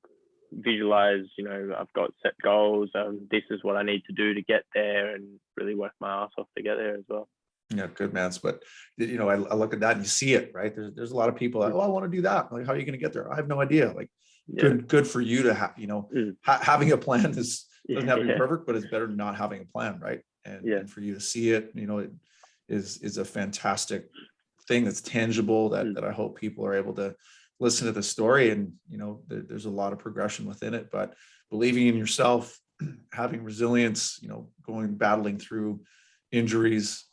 Speaker 2: visualize, I've got set goals. This is what I need to do to get there, and really work my ass off to get there as well.
Speaker 1: Yeah, good, man. But I look at that and you see it, right? There's a lot of people that, I want to do that. Like, how are you going to get there? I have no idea. Like, good for you to have, having a plan doesn't have to be perfect, but it's better than not having a plan, right? And for you to see it, it is a fantastic thing that's tangible that I hope people are able to listen to the story. And there's a lot of progression within it, but believing in yourself, having resilience, battling through injuries,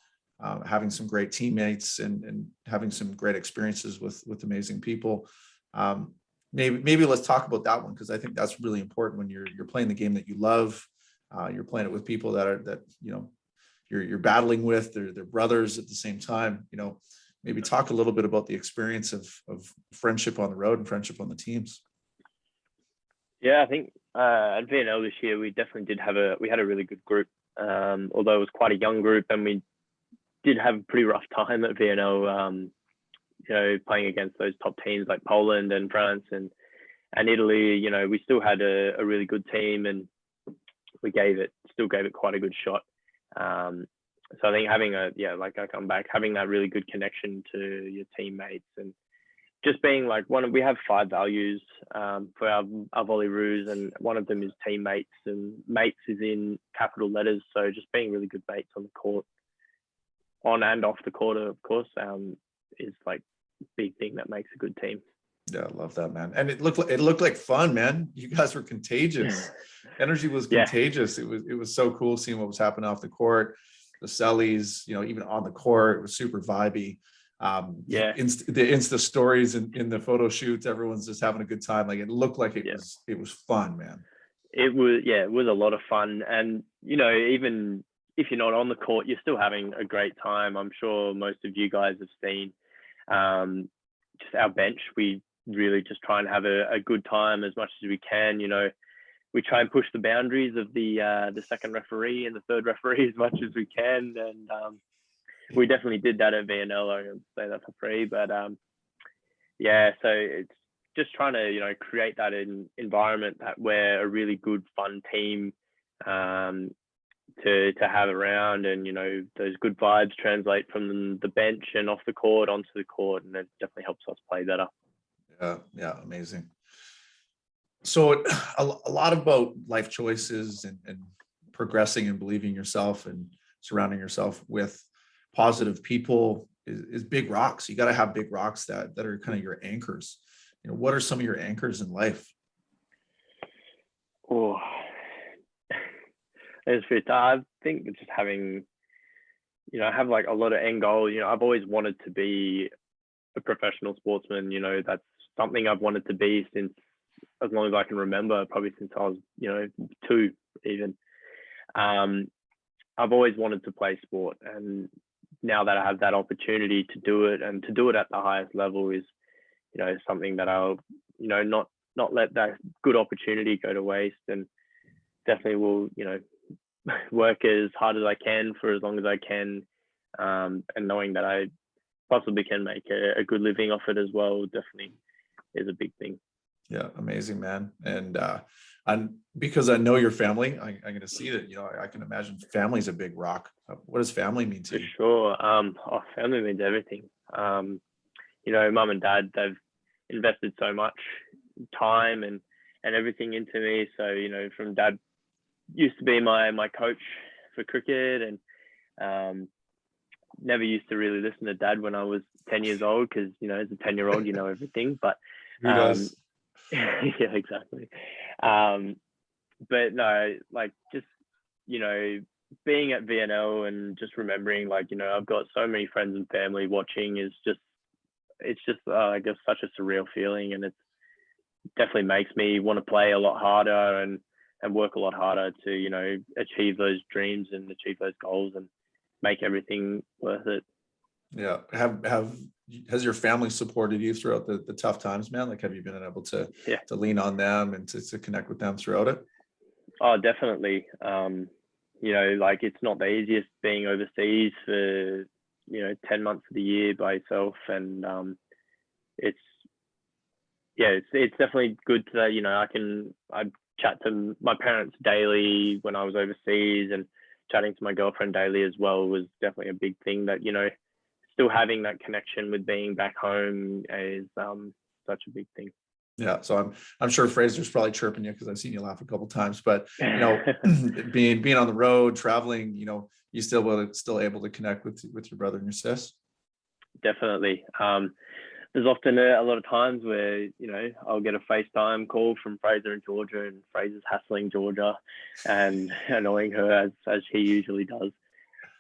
Speaker 1: having some great teammates, and having some great experiences with amazing people. Maybe let's talk about that one, because I think that's really important when you're playing the game that you love. You're playing it with people that you're battling with. They're brothers at the same time. Maybe talk a little bit about the experience of friendship on the road and friendship on the teams.
Speaker 2: Yeah, I think at VNL this year we definitely had a really good group. Although it was quite a young group, and we did have a pretty rough time at VNL. Playing against those top teams like Poland and France and Italy. We still had a really good team, and we still gave it quite a good shot. So I think having having that really good connection to your teammates, and just being like we have 5 values for our volley roos, and one of them is teammates, and mates is in capital letters. So just being really good mates on the court, on and off the court, of course, is like a big thing that makes a good team.
Speaker 1: Yeah, I love that, man. And it looked like fun, man. You guys were contagious. Energy was contagious. It was so cool seeing what was happening off the court. The sellies, even on the court, it was super vibey. The Insta stories and in the photo shoots, everyone's just having a good time. Like, it looked like it was fun, man.
Speaker 2: It was a lot of fun. And even if you're not on the court, you're still having a great time. I'm sure most of you guys have seen just our bench. We really just try and have a good time as much as we can. We try and push the boundaries of the second referee and the third referee as much as we can. And we definitely did that at VNL. I can say that for free. But so it's just trying to, create that environment that we're a really good, fun team to have around. And, those good vibes translate from the bench and off the court onto the court. And it definitely helps us play better.
Speaker 1: Yeah, amazing. So a lot about life choices and progressing and believing in yourself and surrounding yourself with positive people is big rocks. You got to have big rocks that are kind of your anchors. What are some of your anchors in life?
Speaker 2: Oh, I think just having, I have like a lot of end goals. I've always wanted to be a professional sportsman. That's something I've wanted to be since as long as I can remember, probably since I was, 2 even. I've always wanted to play sport, and now that I have that opportunity to do it, and to do it at the highest level, is something that I'll not let that good opportunity go to waste, and definitely will work as hard as I can for as long as I can, and knowing that I possibly can make a good living off it as well definitely is a big thing.
Speaker 1: Yeah, amazing, man. And because I know your family, I'm going to see that, I can imagine family's a big rock. What does family mean to
Speaker 2: For
Speaker 1: you?
Speaker 2: sure. Family means everything. Mum and dad, they've invested so much time and everything into me. So, from dad used to be my coach for cricket, and never used to really listen to dad when I was 10 years old, because, as a 10-year-old, everything. But
Speaker 1: Who does?
Speaker 2: yeah, exactly. But no, like, just, being at VNL and just remembering, like, I've got so many friends and family watching is just, it's just, I guess, such a surreal feeling. And it's definitely makes me want to play a lot harder and work a lot harder to, achieve those dreams and achieve those goals and make everything worth it.
Speaker 1: Yeah. Has your family supported you throughout the tough times, man? Like, have you been able to lean on them and to connect with them throughout it?
Speaker 2: Oh, definitely. Like, it's not the easiest being overseas for, 10 months of the year by yourself. And it's definitely good that, I chat to my parents daily when I was overseas, and chatting to my girlfriend daily as well was definitely a big thing. That, still having that connection with being back home is such a big thing.
Speaker 1: Yeah, so I'm sure Fraser's probably chirping you because I've seen you laugh a couple of times. But being on the road, traveling, you still able to connect with your brother and your sis.
Speaker 2: Definitely. There's often a lot of times where I'll get a FaceTime call from Fraser in Georgia, and Fraser's hassling Georgia and annoying her as he usually does.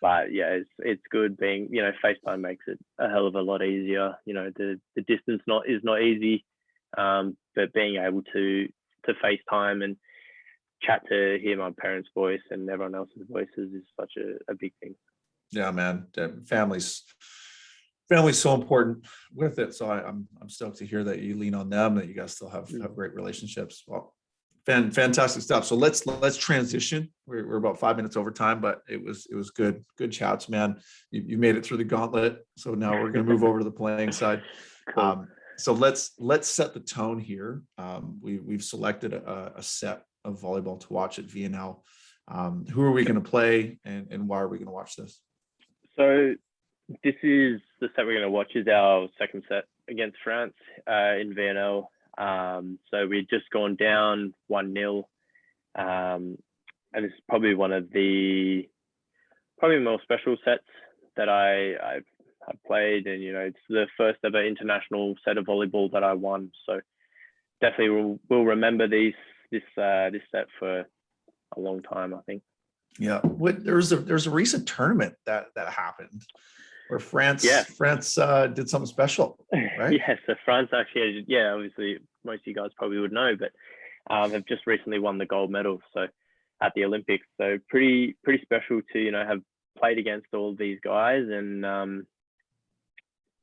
Speaker 2: But yeah, it's good being FaceTime makes it a hell of a lot easier. The distance is not easy. But being able to FaceTime and chat, to hear my parents' voice and everyone else's voices, is such a big thing.
Speaker 1: Yeah, man. Family's so important with it. So I'm stoked to hear that you lean on them, that you guys still have great relationships. Well, fantastic stuff. So let's transition. We're about 5 minutes over time, but it was good chats, man. You made it through the gauntlet. So now we're going to move over to the playing side.
Speaker 2: Cool.
Speaker 1: So let's set the tone here. We've selected a set of volleyball to watch at VNL. Who are we going to play, and why are we going to watch this?
Speaker 2: So this is the set we're going to watch, is our second set against France in VNL. So we've just gone down 1-0, and it's probably one of the more special sets that I've played, and it's the first ever international set of volleyball that I won. So definitely we'll remember this set for a long time, I think.
Speaker 1: Yeah, there's a recent tournament that happened where France did something special, right?
Speaker 2: Yeah, so France actually, obviously most of you guys probably would know, but have just recently won the gold medal, so at the Olympics. So pretty special to have played against all of these guys, and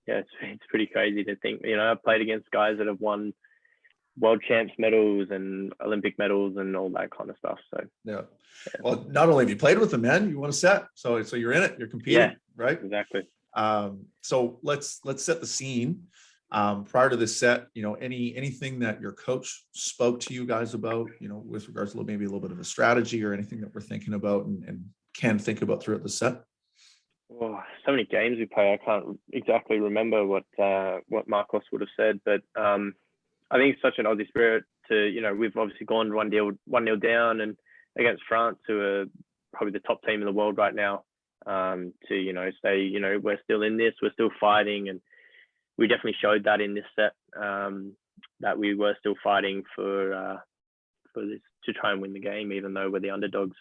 Speaker 2: it's pretty crazy to think. I've played against guys that have won world champs medals and Olympic medals and all that kind of stuff. So
Speaker 1: yeah. Well, not only have you played with them, man, you won a set, so you're in it, you're competing, right?
Speaker 2: Exactly.
Speaker 1: So let's set the scene. Prior to this set, anything that your coach spoke to you guys about, with regards to maybe a little bit of a strategy or anything that we're thinking about and can think about throughout the set?
Speaker 2: Oh, so many games we play, I can't exactly remember what Marcos would have said, but I think it's such an Aussie spirit to, we've obviously gone 1-0 down, and against France, who are probably the top team in the world right now, to say, we're still in this, we're still fighting, and we definitely showed that in this set, that we were still fighting for this, to try and win the game, even though we're the underdogs.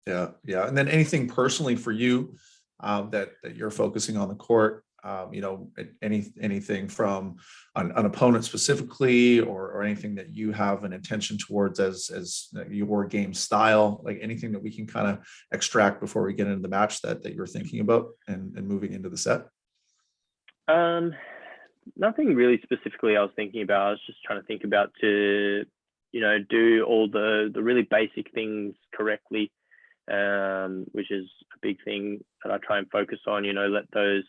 Speaker 1: Yeah. And then anything personally for you that you're focusing on the court, anything from an opponent specifically, or anything that you have an intention towards as your game style, like anything that we can kind of extract before we get into the match that you're thinking about and moving into the set?
Speaker 2: Nothing really specifically I was thinking about. I was just trying to think about to, do all the really basic things correctly, which is a big thing that I try and focus on. Let those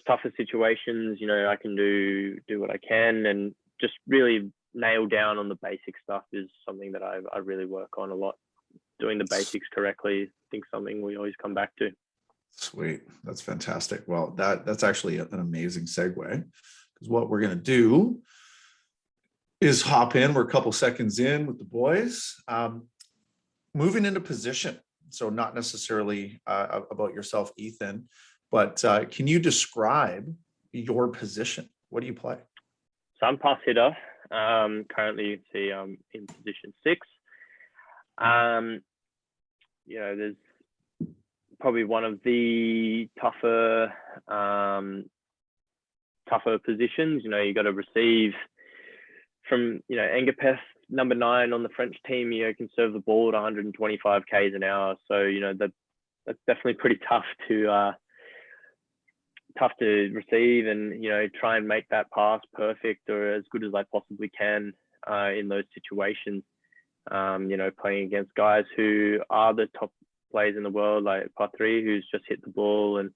Speaker 2: tougher situations, I can do what I can, and just really nail down on the basic stuff is something that I really work on a lot. Doing the basics correctly, I think something we always come back to.
Speaker 1: Sweet. That's fantastic. Well, that's actually an amazing segue, because what we're going to do is hop in. We're a couple seconds in with the boys, moving into position. So not necessarily about yourself, Ethan, but can you describe your position? What do you play?
Speaker 2: So I'm pass hitter. Currently, you see I'm in position 6. There's probably one of the tougher positions. You got to receive from, Engapeth, number 9 on the French team, can serve the ball at 125 k's an hour. So, that's definitely pretty tough to receive, and, try and make that pass perfect or as good as I possibly can in those situations. Playing against guys who are the top players in the world, like Patry, who's just hit the ball, and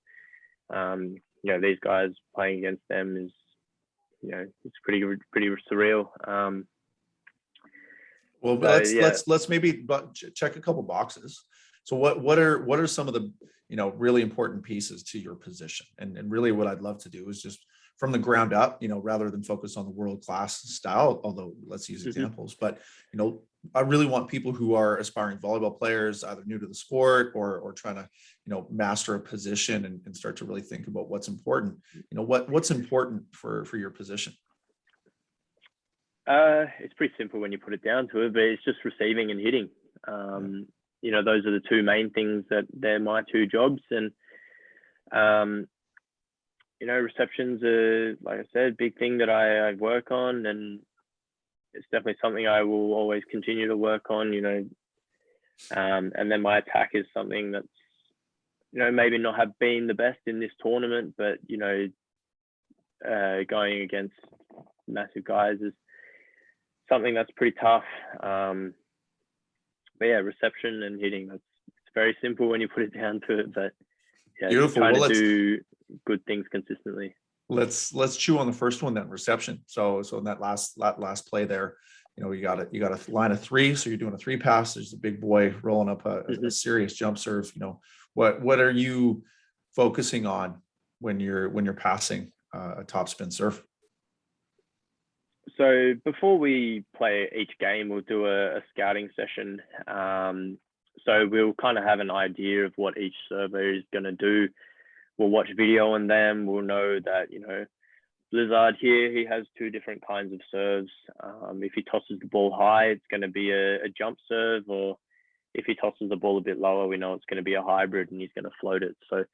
Speaker 2: these guys, playing against them is, it's pretty surreal.
Speaker 1: Well, let's maybe check a couple boxes. So what are some of the really important pieces to your position? And really what I'd love to do is just from the ground up, rather than focus on the world-class style, although let's use examples, but I really want people who are aspiring volleyball players, either new to the sport or trying to, master a position and start to really think about what's important. What's important for your position?
Speaker 2: It's pretty simple when you put it down to it, but it's just receiving and hitting. Those are the two main things that they're my two jobs. And, receptions are, like I said, big thing that I work on, and it's definitely something I will always continue to work on, and then my attack is something that's, maybe not have been the best in this tournament, but, going against massive guys is something that's pretty tough. But yeah, reception and hitting, it's very simple when you put it down to it, but yeah,
Speaker 1: beautiful.
Speaker 2: Trying to do good things consistently.
Speaker 1: Let's chew on the first one then, reception. So in that last play there, you got a line of 3, so you're doing a 3 pass. There's a big boy rolling up a serious jump serve. What are you focusing on when you're passing a top spin serve?
Speaker 2: So before we play each game, we'll do a scouting session. So we'll kind of have an idea of what each server is going to do. We'll watch video on them. We'll know that, Blizzard here, he has 2 different kinds of serves. If he tosses the ball high, it's going to be a jump serve, or if he tosses the ball a bit lower, we know it's going to be a hybrid and he's going to float it. So,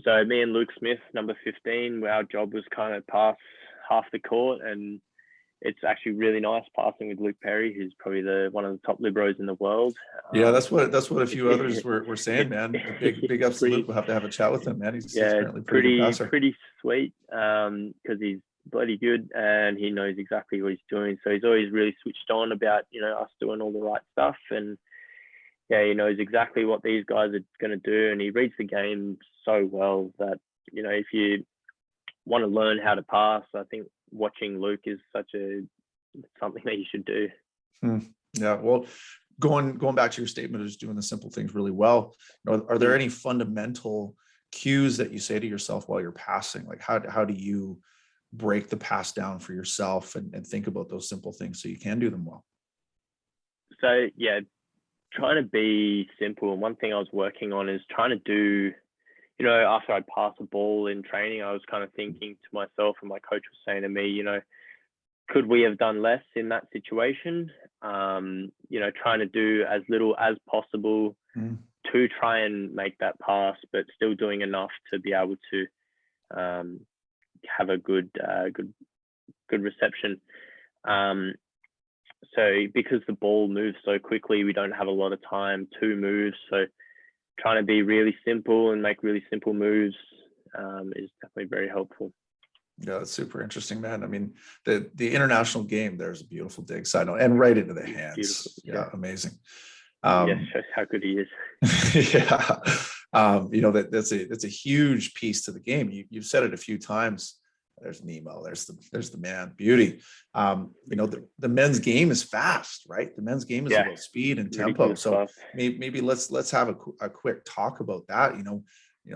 Speaker 2: so me and Luke Smith, number 15, our job was kind of pass half the court, and it's actually really nice passing with Luke Perry, who's probably one of the top liberos in the world.
Speaker 1: Yeah, that's what a few others were saying, man. Big ups to Luke. We'll have to have a chat with him, man. He's apparently
Speaker 2: pretty sweet, because he's bloody good and he knows exactly what he's doing. So he's always really switched on about, us doing all the right stuff, and yeah, he knows exactly what these guys are going to do, and he reads the game so well that, if you want to learn how to pass, I think watching Luke is something that you should do.
Speaker 1: Yeah, well, going back to your statement of just doing the simple things really well, are there any fundamental cues that you say to yourself while you're passing? Like how do you break the pass down for yourself and think about those simple things so you can do them well?
Speaker 2: So yeah, trying to be simple. And one thing I was working on is trying to do, after I'd pass a ball in training, I was kind of thinking to myself, and my coach was saying to me, could we have done less in that situation? Trying to do as little as possible to try and make that pass, but still doing enough to be able to have a good reception. So because the ball moves so quickly, we don't have a lot of time to move. So trying to be really simple and make really simple moves is definitely very helpful.
Speaker 1: Yeah, that's super interesting, man. I mean, the international game, there's a beautiful dig side note and right into the hands.
Speaker 2: Beautiful.
Speaker 1: Yeah, amazing.
Speaker 2: Yes, shows how good he is.
Speaker 1: Yeah. That's a huge piece to the game. You've said it a few times. There's Nemo, there's the man, beauty. The men's game is fast, right? The men's game is about speed and tempo. So maybe let's have a quick talk about that.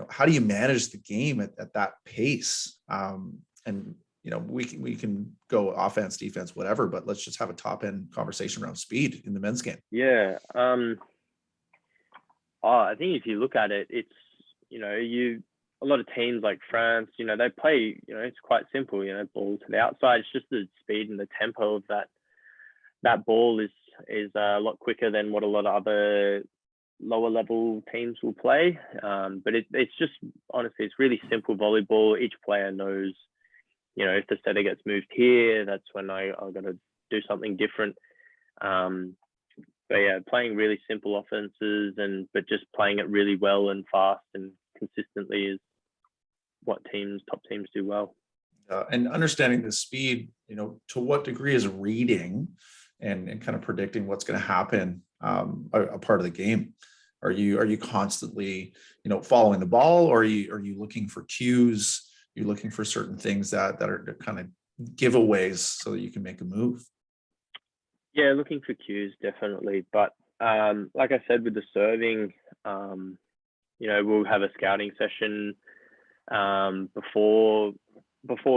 Speaker 1: How do you manage the game at that pace? And we can go offense, defense, whatever, but let's just have a top end conversation around speed in the men's game.
Speaker 2: Yeah. I think if you look at it, it's, a lot of teams like France, they play, it's quite simple, ball to the outside. It's just the speed and the tempo of that ball is a lot quicker than what a lot of other lower level teams will play. But it's just, honestly, it's really simple volleyball. Each player knows, if the setter gets moved here, that's when I'm going to do something different. But yeah, playing really simple offenses but just playing it really well and fast and consistently is what top teams do well.
Speaker 1: And understanding the speed, to what degree is reading and kind of predicting what's going to happen a part of the game? Are you constantly, following the ball, or are you looking for cues? You're looking for certain things that are kind of giveaways so that you can make a move?
Speaker 2: Yeah, looking for cues, definitely. But like I said, with the serving, we'll have a scouting session before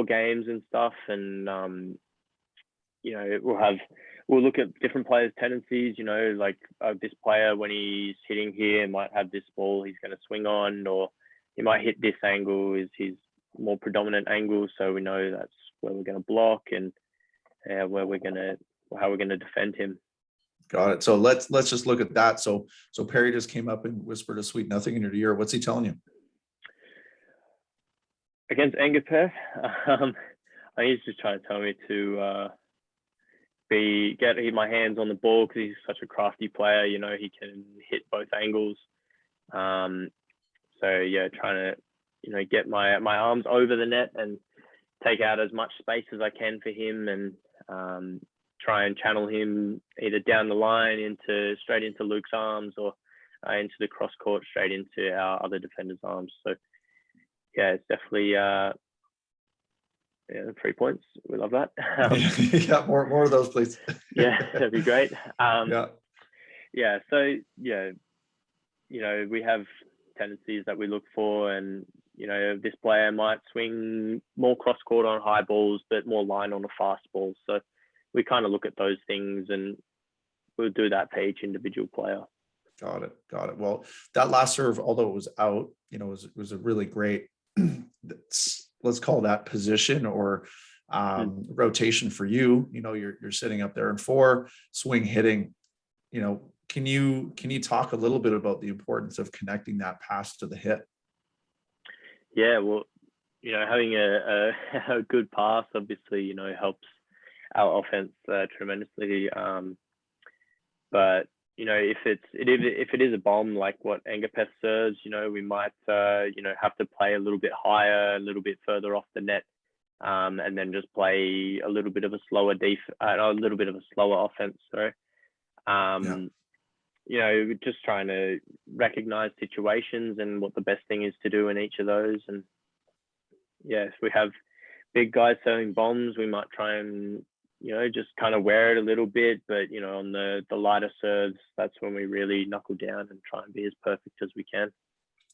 Speaker 2: games and stuff, and we'll look at different players' tendencies. Like this player, when he's hitting here, might have this ball he's going to swing on, or he might hit this angle is his more predominant angle, so we know that's where we're going to block and how we're going to defend him.
Speaker 1: Got it. So let's just look at that. So Perry just came up and whispered a sweet nothing in your ear. What's he telling you?
Speaker 2: Against Engapeth, he's just trying to tell me to get my hands on the ball, because he's such a crafty player. He can hit both angles. So yeah, trying to get my arms over the net and take out as much space as I can for him, and try and channel him either down the line straight into Luke's arms, or into the cross court straight into our other defender's arms. So yeah, it's definitely 3 points. We love that.
Speaker 1: Yeah, more of those, please.
Speaker 2: Yeah, that'd be great.
Speaker 1: Yeah.
Speaker 2: So we have tendencies that we look for, and this player might swing more cross court on high balls, but more line on a fast ball. So we kind of look at those things, and we'll do that for each individual player.
Speaker 1: Got it. Well, that last serve, although it was out, was a really great, let's call that position or rotation for you. You're sitting up there in 4, swing hitting. Can you talk a little bit about the importance of connecting that pass to the hit?
Speaker 2: Yeah, well, having a good pass obviously helps our offense tremendously. But if it is a bomb like what Engapeth serves, we might have to play a little bit higher, a little bit further off the net, and then just play a little bit of a slower offense. Sorry. Just trying to recognize situations and what the best thing is to do in each of those. And yeah, if we have big guys throwing bombs, we might try and just kind of wear it a little bit, but on the lighter serves, that's when we really knuckle down and try and be as perfect as we can.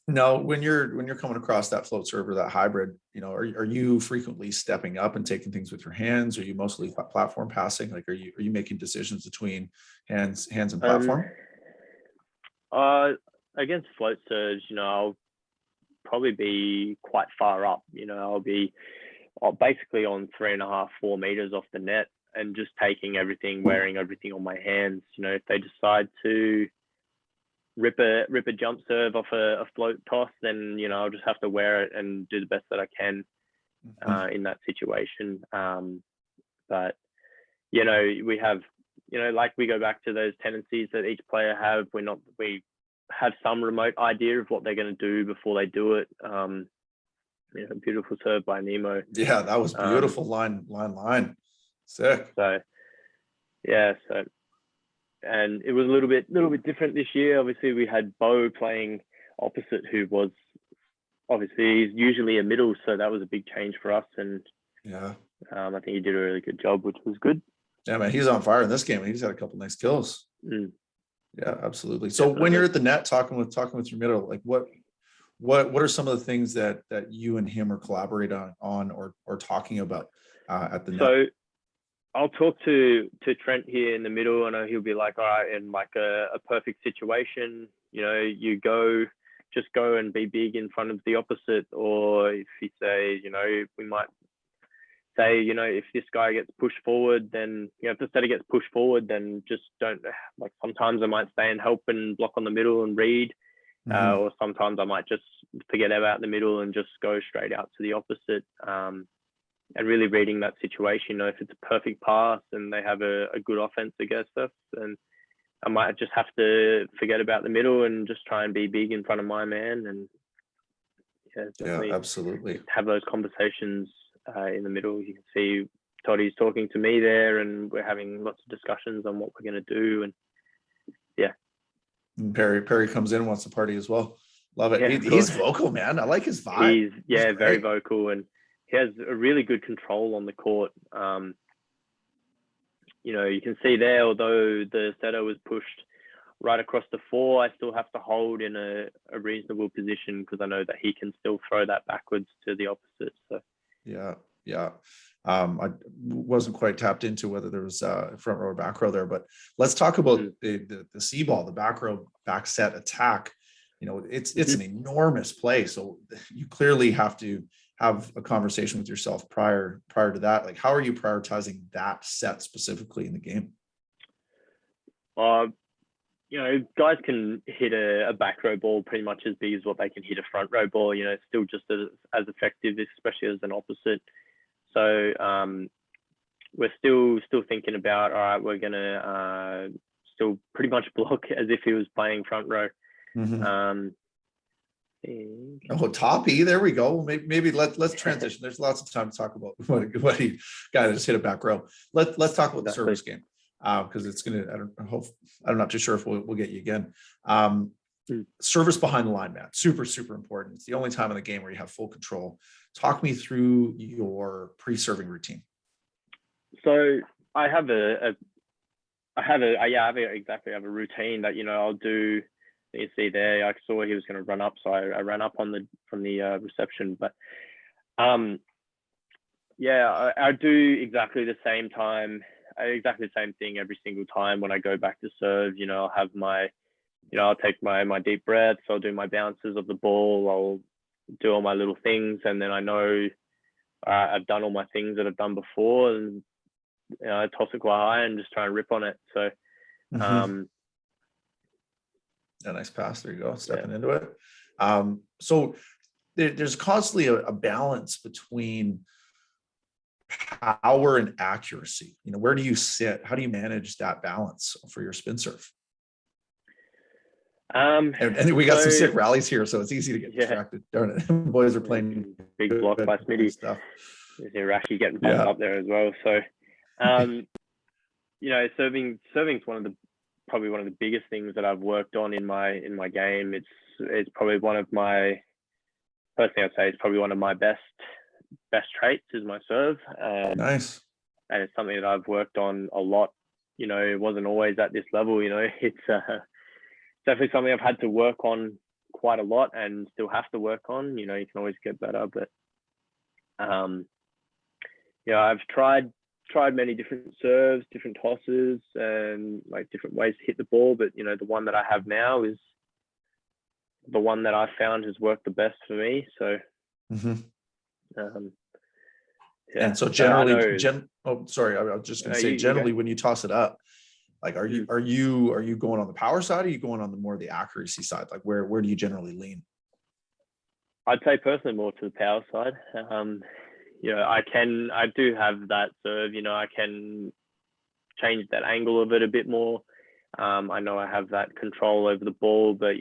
Speaker 1: Now, when you're coming across that float serve or that hybrid, are you frequently stepping up and taking things with your hands? Are you mostly platform passing? Like, are you making decisions between hands and platform?
Speaker 2: Against float serves, I'll probably be quite far up. I'll be basically on 3.5, 4 meters off the net, and just wearing everything on my hands. If they decide to, rip a jump serve off a float toss, then I'll just have to wear it and do the best that I can in that situation. But we have like we go back to those tendencies that each player have. We have some remote idea of what they're going to do before they do it. Beautiful serve by Nemo.
Speaker 1: Yeah, that was beautiful. Line. Sick.
Speaker 2: So yeah, and it was a little bit different this year. Obviously, we had Bo playing opposite, who was obviously he's usually a middle, so that was a big change for us. And
Speaker 1: yeah,
Speaker 2: I think he did a really good job, which was good.
Speaker 1: Yeah, man, he's on fire in this game. He's had a couple nice kills. Yeah, absolutely. So when you're at the net talking with your middle, like what are some of the things that you and him are collaborating on or talking about at the net?
Speaker 2: So I'll talk to Trent here in the middle. I know he'll be like, all right, in like a perfect situation, you just go and be big in front of the opposite. Or if you say, we might say, if this guy gets pushed forward, then, if the setter gets pushed forward, then just don't, like, sometimes I might stay and help and block on the middle and read. Or sometimes I might just forget about the middle and just go straight out to the opposite. And really reading that situation, if it's a perfect pass and they have a good offense against us, then I might just have to forget about the middle and just try and be big in front of my man. And
Speaker 1: yeah, absolutely
Speaker 2: have those conversations in the middle. You can see Toddy's talking to me there, and we're having lots of discussions on what we're going to do. And yeah.
Speaker 1: And Perry comes in, wants to party as well. Love it.
Speaker 2: Yeah,
Speaker 1: he's vocal, man. I like his vibe.
Speaker 2: He's very vocal, and he has a really good control on the court. You can see there, although the setter was pushed right across the floor, I still have to hold in a reasonable position because I know that he can still throw that backwards to the opposite. So
Speaker 1: yeah. I wasn't quite tapped into whether there was front row or back row there, but let's talk about the C ball, the back row back set attack. It's an enormous play, so you clearly have to have a conversation with yourself prior to that. Like, how are you prioritizing that set specifically in the game?
Speaker 2: Guys can hit a back row ball pretty much as big as what they can hit a front row ball. It's still just as effective, especially as an opposite. So we're still thinking about, all right, we're gonna still pretty much block as if he was playing front row.
Speaker 1: Toppy, there we go. Maybe let's transition. There's lots of time to talk about what guy that just hit a back row. Let's talk about the service game because it's gonna. I'm not too sure if we'll get you again. Service behind the line, man, super important. It's the only time in the game where you have full control. Talk me through your pre-serving routine.
Speaker 2: So I have a routine that I'll do. You see there, I saw he was going to run up, so I ran up from the reception. But I do exactly the same thing every single time when I go back to serve. I'll have I'll take my deep breaths. I'll do my bounces of the ball. I'll do all my little things, and then I know I've done all my things that I've done before, and I toss it quite high and just try and rip on it. So.
Speaker 1: A nice pass. There you go. Stepping into it. So there's constantly a balance between power and accuracy. Where do you sit? How do you manage that balance for your spin serve? And we got some sick rallies here, so it's easy to get distracted. Darn it. Boys are playing
Speaker 2: big block by Smitty
Speaker 1: stuff.
Speaker 2: There's Iraqi getting bumped up there as well. So serving's probably one of the biggest things that I've worked on in my game. It's probably one of my, personally I'd say it's probably one of my best traits is my serve.
Speaker 1: Nice.
Speaker 2: And it's something that I've worked on a lot. It wasn't always at this level. It's definitely something I've had to work on quite a lot and still have to work on. You can always get better, but I've tried many different serves, different tosses, and like different ways to hit the ball. But the one that I have now is the one that I found has worked the best for me. So,
Speaker 1: and so generally, I was just going to say, generally, when you toss it up, Like, are you going on the power side? Or are you going on the more the accuracy side? Like, where do you generally lean?
Speaker 2: I'd say personally more to the power side. I do have that serve. I can change that angle of it a bit more. I know I have that control over the ball, but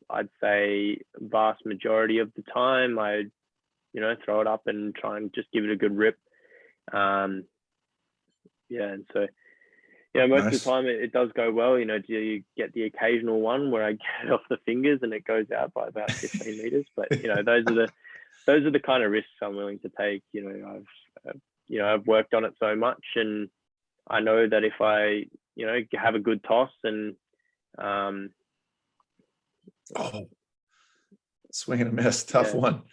Speaker 2: I'd say vast majority of the time I throw it up and try and just give it a good rip. And so most
Speaker 1: Nice.
Speaker 2: of the time it does go well. Do you get the occasional one where I get it off the fingers and it goes out by about 15 meters? But those are the kind of risks I'm willing to take. I've worked on it so much, and I know that if I have a good toss and
Speaker 1: swing and a miss, tough one.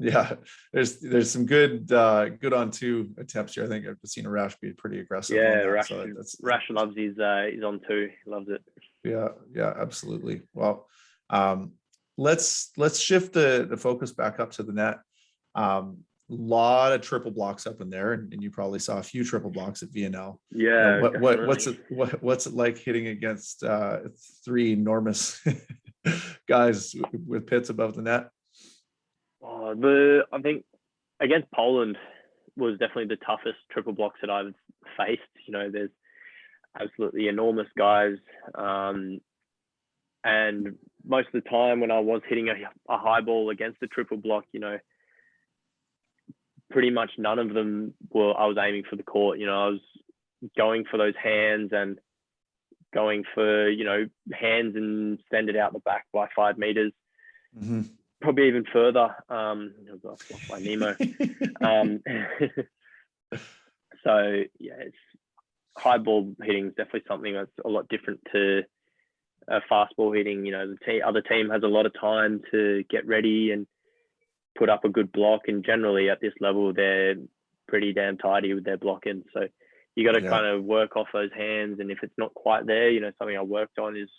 Speaker 1: Yeah, there's some good on two attempts here. I think I've seen Arash be pretty aggressive.
Speaker 2: Yeah,
Speaker 1: on that,
Speaker 2: Rash loves his on two. He loves it.
Speaker 1: Yeah, absolutely. Well, let's shift the focus back up to the net. Lot of triple blocks up in there, and you probably saw a few triple blocks at VNL.
Speaker 2: Yeah.
Speaker 1: What's it like hitting against three enormous guys with pits above the net?
Speaker 2: I think against Poland was definitely the toughest triple blocks that I've faced. There's absolutely enormous guys, and most of the time when I was hitting a high ball against the triple block, pretty much none of them I was aiming for the court. I was going for those hands and going for hands and send it out the back by 5 meters.
Speaker 1: Mm-hmm.
Speaker 2: Probably even further. By Nemo. So it's high ball hitting is definitely something that's a lot different to fast ball hitting. The other team has a lot of time to get ready and put up a good block, and generally at this level they're pretty damn tidy with their blocking. So you got to kind of work off those hands, and if it's not quite there, something I worked on is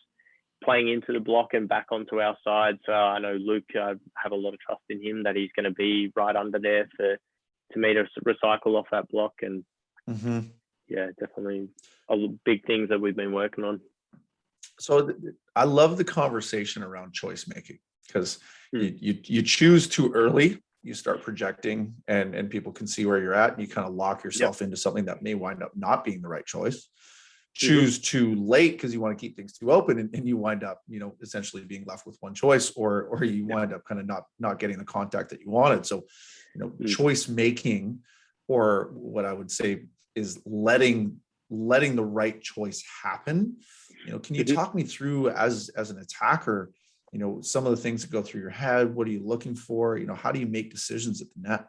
Speaker 2: playing into the block and back onto our side. So I know Luke, I have a lot of trust in him that he's going to be right under there to me to recycle off that block. And definitely big things that we've been working on.
Speaker 1: So I love the conversation around choice making, because you choose too early, you start projecting, and people can see where you're at, and you kind of lock yourself into something that may wind up not being the right choice. Choose too late because you want to keep things too open, and you wind up essentially being left with one choice, or you wind up kind of not getting the contact that you wanted. So choice making, or what I would say is letting the right choice happen. Can you talk me through as an attacker, some of the things that go through your head? What are you looking for? How do you make decisions at the net?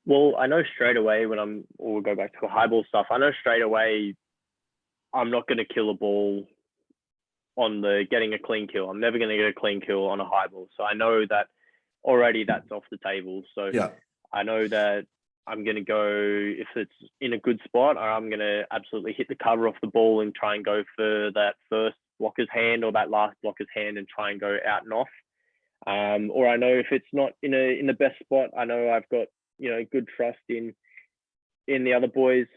Speaker 2: Well, I know straight away we'll go back to the high ball stuff. I know straight away I'm not going to kill a ball on getting a clean kill. I'm never going to get a clean kill on a high ball. So I know that already that's off the table. So I know that I'm going to go, if it's in a good spot, or I'm going to absolutely hit the cover off the ball and try and go for that first blocker's hand or that last blocker's hand and try and go out and off. Or I know if it's not in the best spot, I know I've got good trust in the other boys,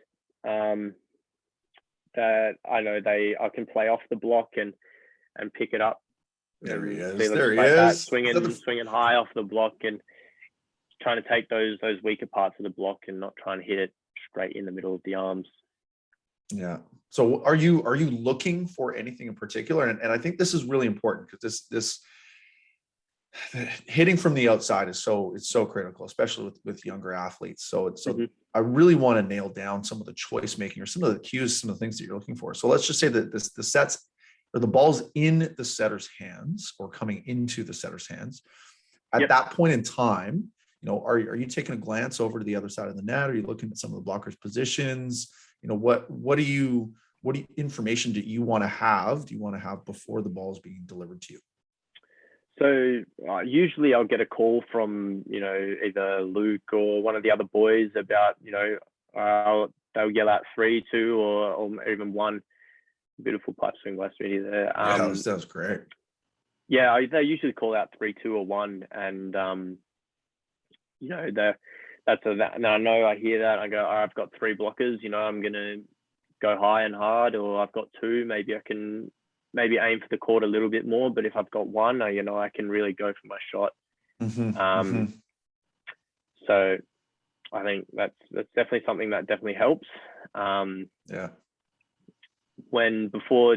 Speaker 2: that I know I can play off the block and pick it up.
Speaker 1: There he is.
Speaker 2: Swinging high off the block and trying to take those weaker parts of the block and not trying to hit it straight in the middle of the arms.
Speaker 1: Yeah. So are you looking for anything in particular? And I think this is really important, because this hitting from the outside is so critical, especially with younger athletes. So I really want to nail down some of the choice making, or some of the cues, some of the things that you're looking for. So let's just say that the sets, or the ball's in the setter's hands, or coming into the setter's hands. At that point in time, are you taking a glance over to the other side of the net? Are you looking at some of the blockers' positions? What information do you want to have? Do you want to have before the ball is being delivered to you?
Speaker 2: So usually I'll get a call from, either Luke or one of the other boys about, they'll yell out 3, 2, or even 1. Beautiful pipe swing by Smitty there.
Speaker 1: That sounds great.
Speaker 2: Yeah, they usually call out 3, 2, or 1, and and I know I hear that. I go, I've got 3 blockers. I'm gonna go high and hard, or I've got two, maybe I can aim for the court a little bit more. But if I've got one, I can really go for my shot. So I think that's definitely something that definitely helps.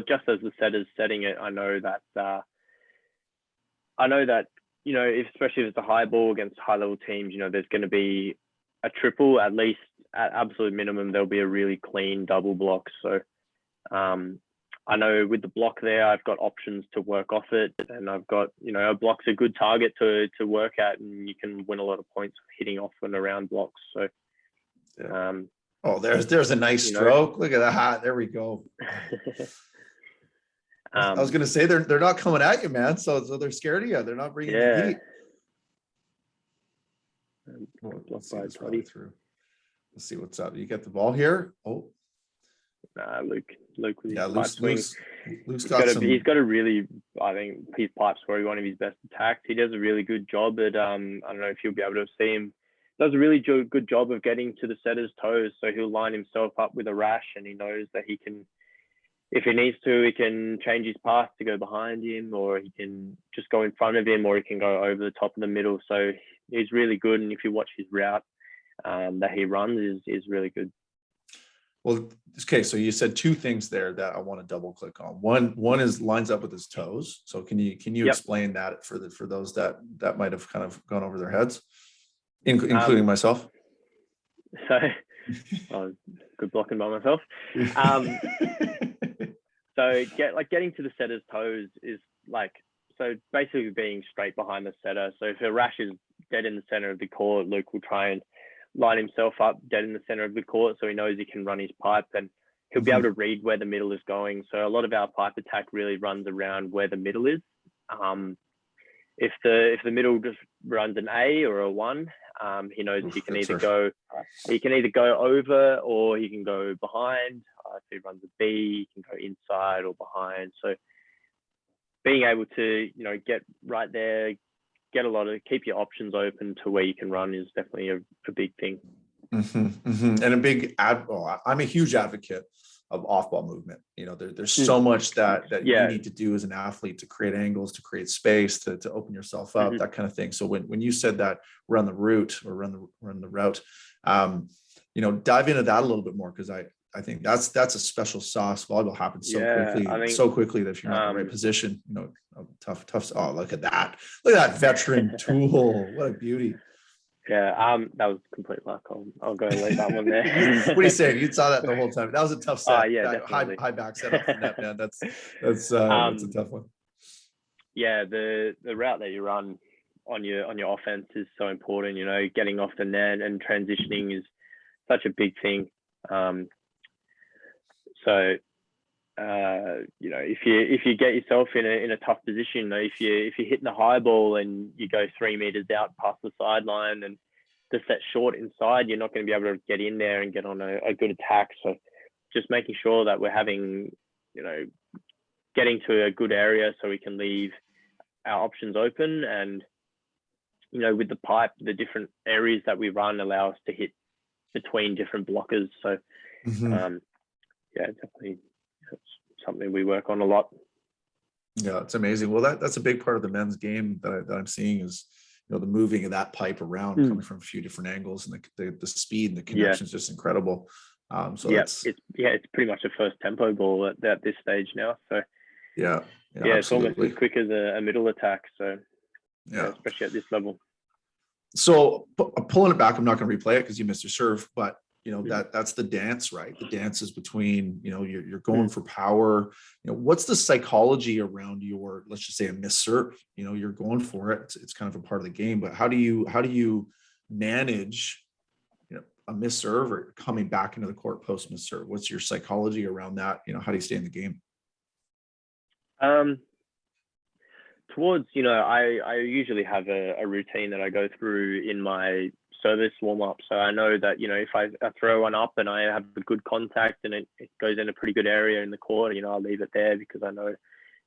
Speaker 2: Just as the setter's setting it, I know that especially if it's a high ball against high level teams, there's going to be a triple, at least at absolute minimum, there'll be a really clean double block. So I know with the block there, I've got options to work off it, and I've got, a block's a good target to work at, and you can win a lot of points hitting off and around blocks. So,
Speaker 1: there's a nice stroke. Look at that. There we go. I was going to say they're not coming at you, man. So they're scared of you. They're not bringing the heat. Let's see this right through. Let's see what's up. You get the ball here. Oh,
Speaker 2: Luke with his
Speaker 1: pipe swing. Luke's got
Speaker 2: he's got a really, I think his pipe's probably one of his best attacks. He does a really good job at, I don't know if you'll be able to see him, does a really good job of getting to the setter's toes. So he'll line himself up with a rash, and he knows that he can, if he needs to, he can change his path to go behind him, or he can just go in front of him, or he can go over the top of the middle. So he's really good. And if you watch his route that he runs is really good.
Speaker 1: Well, okay. So you said two things there that I want to double click on. One is lines up with his toes. So can you explain that for those that might have kind of gone over their heads, including myself?
Speaker 2: So, good blocking by myself. So getting to the setter's toes is so basically being straight behind the setter. So if a rash is dead in the center of the court, Luke will try and line himself up dead in the center of the court, so he knows he can run his pipe, and he'll be able to read where the middle is going. So a lot of our pipe attack really runs around where the middle is. If the middle just runs an A or a 1, he knows he can either go over, or he can go behind. If he runs a B, he can go inside or behind. So being able to get right there, keep your options open to where you can run is definitely a big thing.
Speaker 1: And a big I'm a huge advocate of off-ball movement. There's so much that you need to do as an athlete to create angles, to create space, to open yourself up, that kind of thing. So when you said that run the route, dive into that a little bit more, because I think that's a special sauce. Volleyball happens so quickly that if you're not in the right position, tough. Oh, look at that veteran tool. What a beauty.
Speaker 2: Yeah, that was complete luck. I'll go and leave that one there.
Speaker 1: What are you saying? You saw that the whole time. That was a tough set. High back setup from that, man. That's a tough one.
Speaker 2: Yeah, the route that you run on your offense is so important. Getting off the net and transitioning is such a big thing. So if you get yourself in a tough position, if you're hitting a high ball and you go 3 meters out past the sideline and the set short inside, you're not going to be able to get in there and get on a good attack. So just making sure that we're having, getting to a good area so we can leave our options open, and with the pipe, the different areas that we run allow us to hit between different blockers. So definitely it's something we work on a lot.
Speaker 1: Yeah, it's amazing. Well, that's a big part of the men's game that I'm seeing is, the moving of that pipe around, coming from a few different angles, and the speed and the connection is just incredible. It's
Speaker 2: pretty much a first tempo ball at this stage now. So it's almost as quick as a middle attack. So especially at this level.
Speaker 1: So pulling it back, I'm not going to replay it because you missed your serve, but that's the dance, right? The dance is between, you're going for power. What's the psychology around your, let's just say, a miss serve? You're going for it. It's kind of a part of the game, but how do you manage, a miss serve or coming back into the court post miss serve? What's your psychology around that? How do you stay in the game?
Speaker 2: I usually have a routine that I go through in my service warm up. So I know that, if I throw one up and I have a good contact and it goes in a pretty good area in the court, I'll leave it there because I know,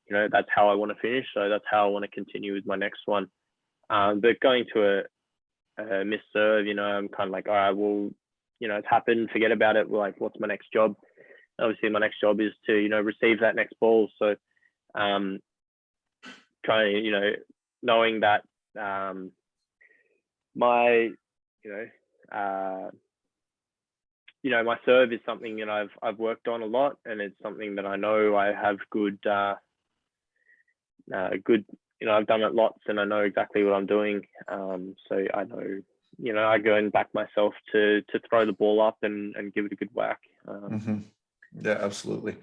Speaker 2: that's how I want to finish. So that's how I want to continue with my next one. But going to a miss serve, I'm kind of like, all right, well, it's happened, forget about it. Well, what's my next job? obviously my next job is to, receive that next ball. So trying, knowing that my, my serve is something that I've worked on a lot, and it's something that I know I have good, I've done it lots, and I know exactly what I'm doing. So I know, I go and back myself to throw the ball up and give it a good whack.
Speaker 1: Yeah, absolutely.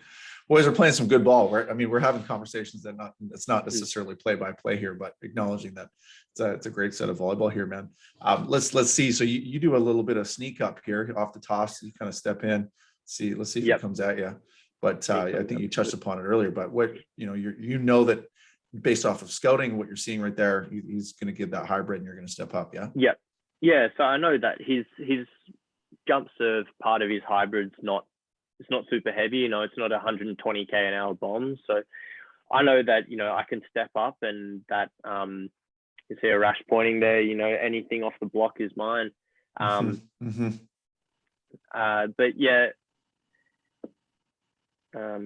Speaker 1: Boys are playing some good ball, right? I mean, we're having conversations that it's not necessarily play by play here, but acknowledging that it's a great set of volleyball here, man. Let's see. So you do a little bit of sneak up here off the toss. You kind of step in, let's see if it comes at you. But I think you touched upon it earlier. But what that based off of scouting, what you're seeing right there, he's going to give that hybrid, and you're going to step up.
Speaker 2: Yeah. So I know that his jump serve part of his hybrid's it's not super heavy, it's not 120k an hour bomb. So I know that, I can step up, and that you see a rash pointing there, anything off the block is mine. But yeah, I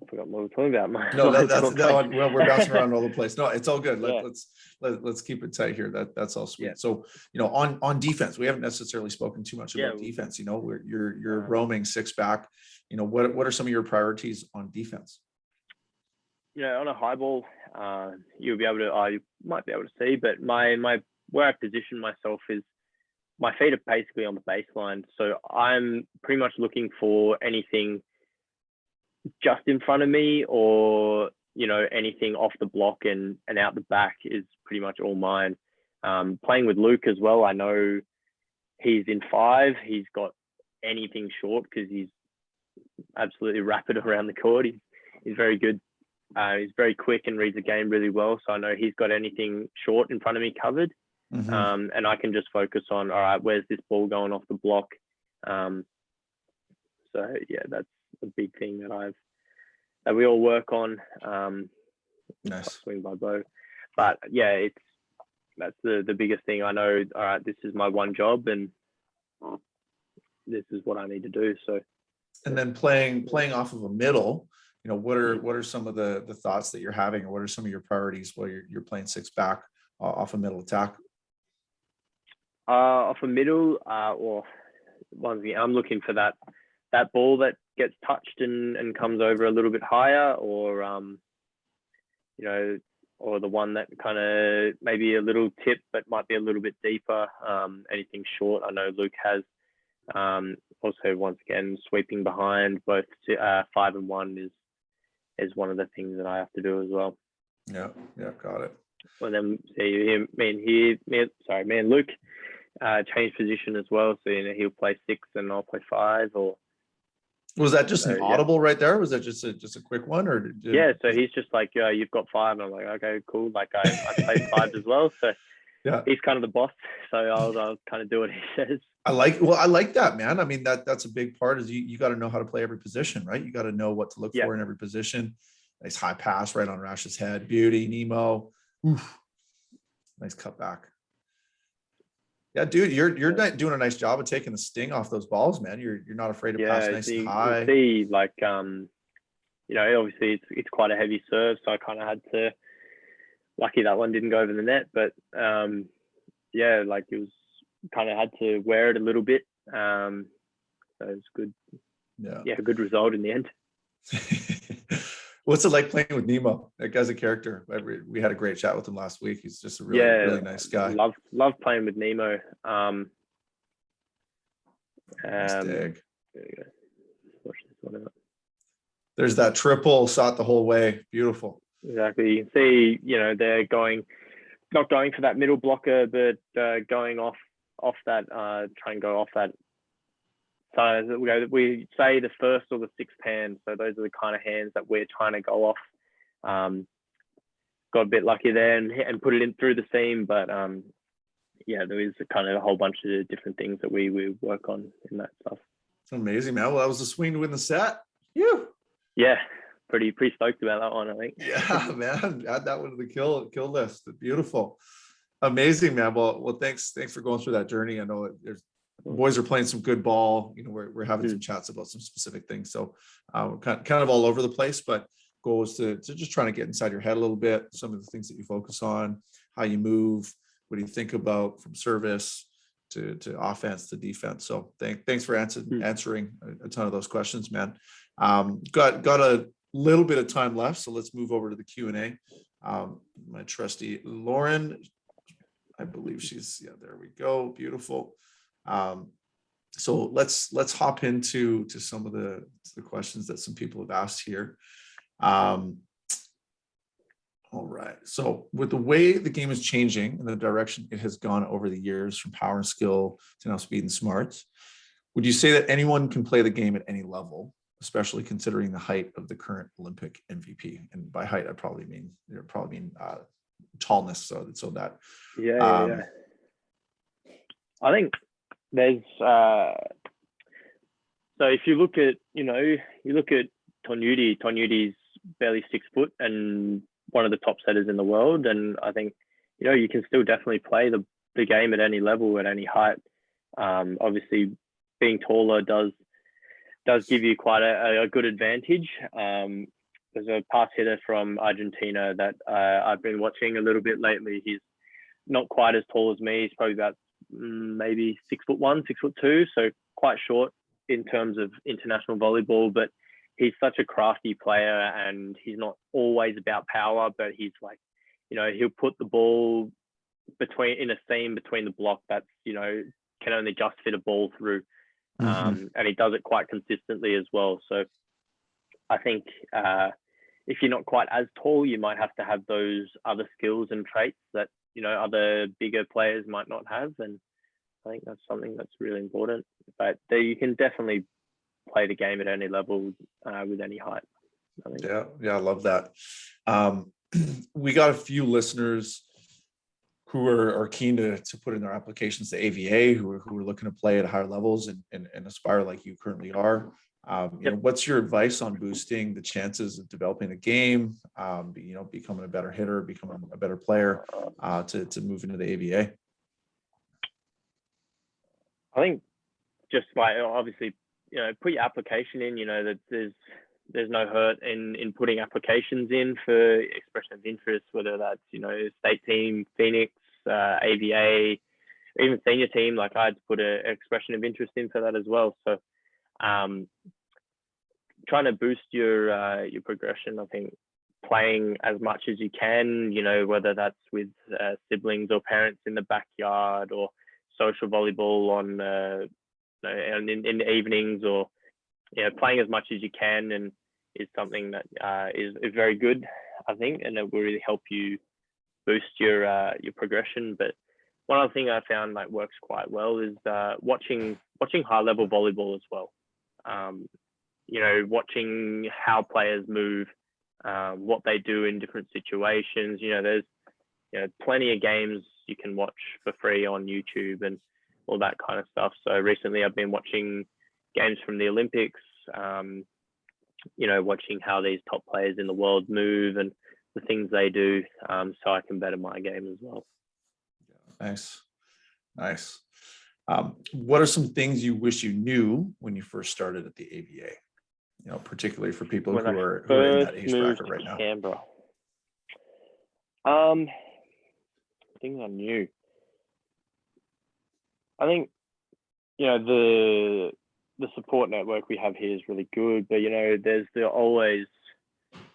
Speaker 2: forgot what we were talking about.
Speaker 1: Well, we're bouncing around all the place. No, it's all good. Let's keep it tight here. That's all sweet. So, on defense, we haven't necessarily spoken too much about defense. You're roaming six back. What are some of your priorities on defense?
Speaker 2: On a high ball, you might be able to see, but my where I position myself is my feet are basically on the baseline. So I'm pretty much looking for anything just in front of me, or anything off the block and out the back is pretty much all mine. Playing with Luke as well, I know he's in 5. He's got anything short because he's absolutely rapid around the court. He's very good. He's very quick and reads the game really well. So I know he's got anything short in front of me covered. And I can just focus on, all right, where's this ball going off the block? So yeah, that's a big thing that we all work on.
Speaker 1: Nice.
Speaker 2: Swing by bow. But yeah, that's the biggest thing. I know, all right, this is my one job, and this is what I need to do. So,
Speaker 1: and then playing off of a middle, what are some of the thoughts that you're having, or what are some of your priorities while you're playing six back off a middle attack?
Speaker 2: Off a middle, or one thing, I'm looking for that ball that gets touched and comes over a little bit higher, or or the one that kind of maybe a little tip but might be a little bit deeper. Anything short, I know Luke has. Also, once again, sweeping behind both 5 and 1 is one of the things that I have to do as well.
Speaker 1: Yeah, got it.
Speaker 2: Well, then me and Luke change position as well. So he'll play 6 and I'll play 5. Or
Speaker 1: was that just an audible right there? Was that just a quick one, or
Speaker 2: so he's just like, you've got 5, and I'm like, okay, cool. Like I play 5 as well. So yeah, he's kind of the boss. So I'll kind of do what he says.
Speaker 1: I like that, man. I mean, that's a big part, is you got to know how to play every position, right? You got to know what to look for in every position. Nice high pass right on Rash's head. Beauty, Nemo. Oof. Nice cut back. Yeah, dude, you're doing a nice job of taking the sting off those balls, man. You're not afraid to pass nice and high.
Speaker 2: See, like, obviously it's quite a heavy serve, so I kind of had to. Lucky that one didn't go over the net, but like it was kind of had to wear it a little bit. So it's good. Yeah, a good result in the end.
Speaker 1: What's it like playing with Nemo? That guy's a character. We had a great chat with him last week. He's just a really nice guy.
Speaker 2: Love playing with Nemo.
Speaker 1: Nice dig. There you go. There's that triple shot the whole way. Beautiful.
Speaker 2: Exactly. You can see, they're not going for that middle blocker, but going off that, try and go off that. So we say the first or the 6th hand. So those are the kind of hands that we're trying to go off. Got a bit lucky there and put it in through the seam, but there is kind of a whole bunch of different things that we work on in that stuff.
Speaker 1: It's amazing, man. Well, that was a swing to win the set. Phew.
Speaker 2: Yeah. Pretty stoked about that one, I think.
Speaker 1: Yeah, man. Add that one to the kill list. Beautiful. Amazing, man. Well, thanks for going through that journey. I know there's boys are playing some good ball. We're having some chats about some specific things. So we're kind of all over the place, but goal is to just trying to get inside your head a little bit. Some of the things that you focus on, how you move, what do you think about from service to offense to defense. So thanks for answering a ton of those questions, man. Got a little bit of time left, so let's move over to the Q&A. My trusty Lauren, I believe there we go. Beautiful. So let's hop into some of the questions that some people have asked here. All right. So with the way the game is changing and the direction it has gone over the years from power and skill to now speed and smarts, would you say that anyone can play the game at any level, especially considering the height of the current Olympic MVP? And by height, I probably mean tallness. So that.
Speaker 2: Yeah. I think there's so if you look at Tonyuti's barely 6 foot and one of the top setters in the world, and I think you can still definitely play the game at any level, at any height. Obviously being taller does give you quite a good advantage. There's a pass hitter from Argentina that I've been watching a little bit lately. He's not quite as tall as me. He's probably about maybe 6'1", 6'2", so quite short in terms of international volleyball, but he's such a crafty player, and he's not always about power, but he's like, he'll put the ball in a seam between the block that's, can only just fit a ball through. And he does it quite consistently as well. So I think if you're not quite as tall, you might have to have those other skills and traits that, other bigger players might not have. And I think that's something that's really important. But you can definitely play the game at any level with any height.
Speaker 1: Yeah, I love that. We got a few listeners who are keen to put in their applications to AVA, who are looking to play at higher levels and aspire like you currently are. What's your advice on boosting the chances of developing a game, becoming a better hitter, becoming a better player, to move into the AVA?
Speaker 2: I think just by obviously, put your application in, that there's no hurt in putting applications in for expression of interest, whether that's, state team, Phoenix, AVA, even senior team. Like I'd put an expression of interest in for that as well. So trying to boost your progression, I think playing as much as you can, whether that's with siblings or parents in the backyard, or social volleyball on in the evenings, or playing as much as you can, and is something that is very good, I think, and it will really help you boost your progression. But one other thing I found that works quite well is watching high level volleyball as well. Watching how players move, what they do in different situations. There's plenty of games you can watch for free on YouTube and all that kind of stuff. So recently I've been watching games from the Olympics, watching how these top players in the world move and the things they do, so I can better my game as well.
Speaker 1: Nice. What are some things you wish you knew when you first started at the AVA? Particularly for people who are in that age bracket right now.
Speaker 2: Canberra. Things I knew. I think the support network we have here is really good, but there's always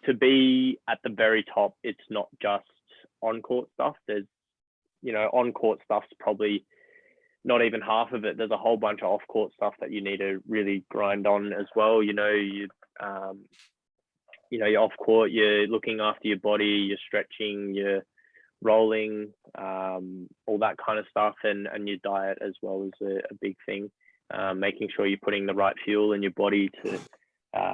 Speaker 2: to be at the very top. It's not just on court stuff. There's on court stuff's probably not even half of it. There's a whole bunch of off court stuff that you need to really grind on as well. You're off court, you're looking after your body, you're stretching, you're rolling, all that kind of stuff, and your diet as well is a big thing. Making sure you're putting the right fuel in your body to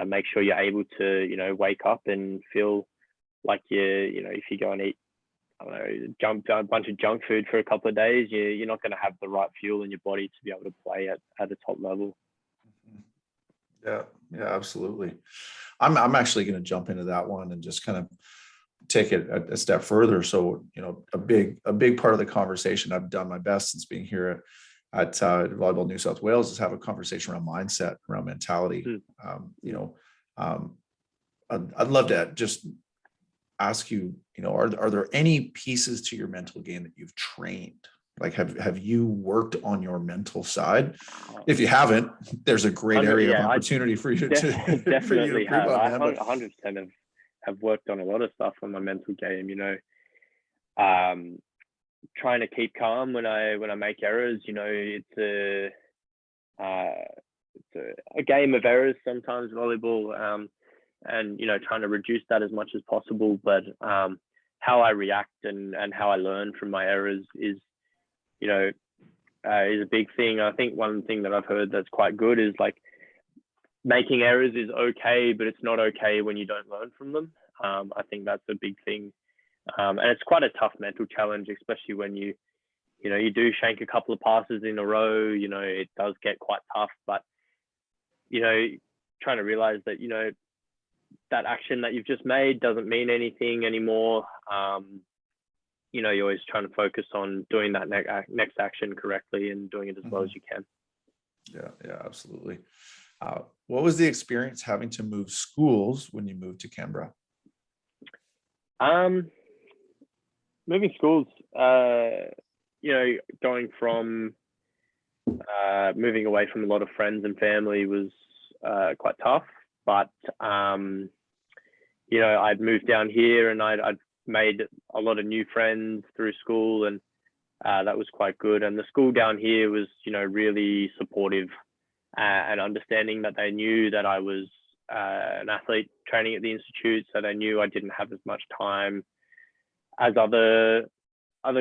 Speaker 2: make sure you're able to wake up and feel like if you go and eat a bunch of junk food for a couple of days, you're not going to have the right fuel in your body to be able to play at a top level.
Speaker 1: Yeah, absolutely. I'm actually going to jump into that one and just kind of take it a step further. So, a big part of the conversation, I've done my best since being here at Volleyball New South Wales is have a conversation around mindset, around mentality. I'd love to just ask you, are there any pieces to your mental game that you've trained? Like, have you worked on your mental side? If you haven't, there's a great area of opportunity for you to
Speaker 2: definitely have.
Speaker 1: I
Speaker 2: 100% have worked on a lot of stuff on my mental game. Trying to keep calm when I make errors. It's a game of errors sometimes, volleyball, and trying to reduce that as much as possible. But how I react and how I learn from my errors is a big thing. I think one thing that I've heard that's quite good is like making errors is okay, but it's not okay when you don't learn from them. I think that's a big thing, and it's quite a tough mental challenge, especially when you do shank a couple of passes in a row. It does get quite tough, but trying to realize that that action that you've just made doesn't mean anything anymore. You're always trying to focus on doing that next action correctly and doing it as well as you can.
Speaker 1: Yeah, absolutely. What was the experience having to move schools when you moved to Canberra?
Speaker 2: Moving schools, going from moving away from a lot of friends and family was quite tough, but I'd moved down here and I'd made a lot of new friends through school, and that was quite good. And the school down here was really supportive and understanding that they knew that I was an athlete training at the institute, so they knew I didn't have as much time as other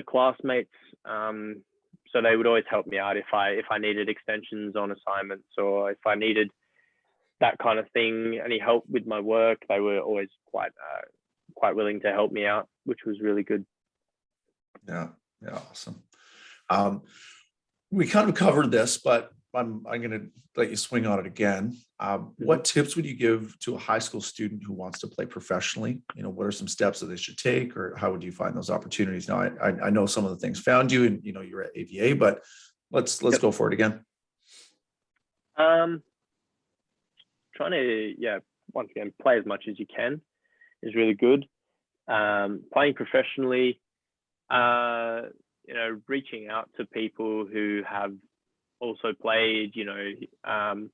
Speaker 2: classmates, so they would always help me out if I needed extensions on assignments, or if I needed that kind of thing, any help with my work. They were always quite willing to help me out, which was really good.
Speaker 1: Yeah, awesome. We kind of covered this, but I'm going to let you swing on it again. What tips would you give to a high school student who wants to play professionally? What are some steps that they should take, or how would you find those opportunities? Now, I know some of the things found you, and you're at AVA, but let's go for it again.
Speaker 2: Trying to, once again, play as much as you can is really good. Playing professionally, reaching out to people who have also played, trying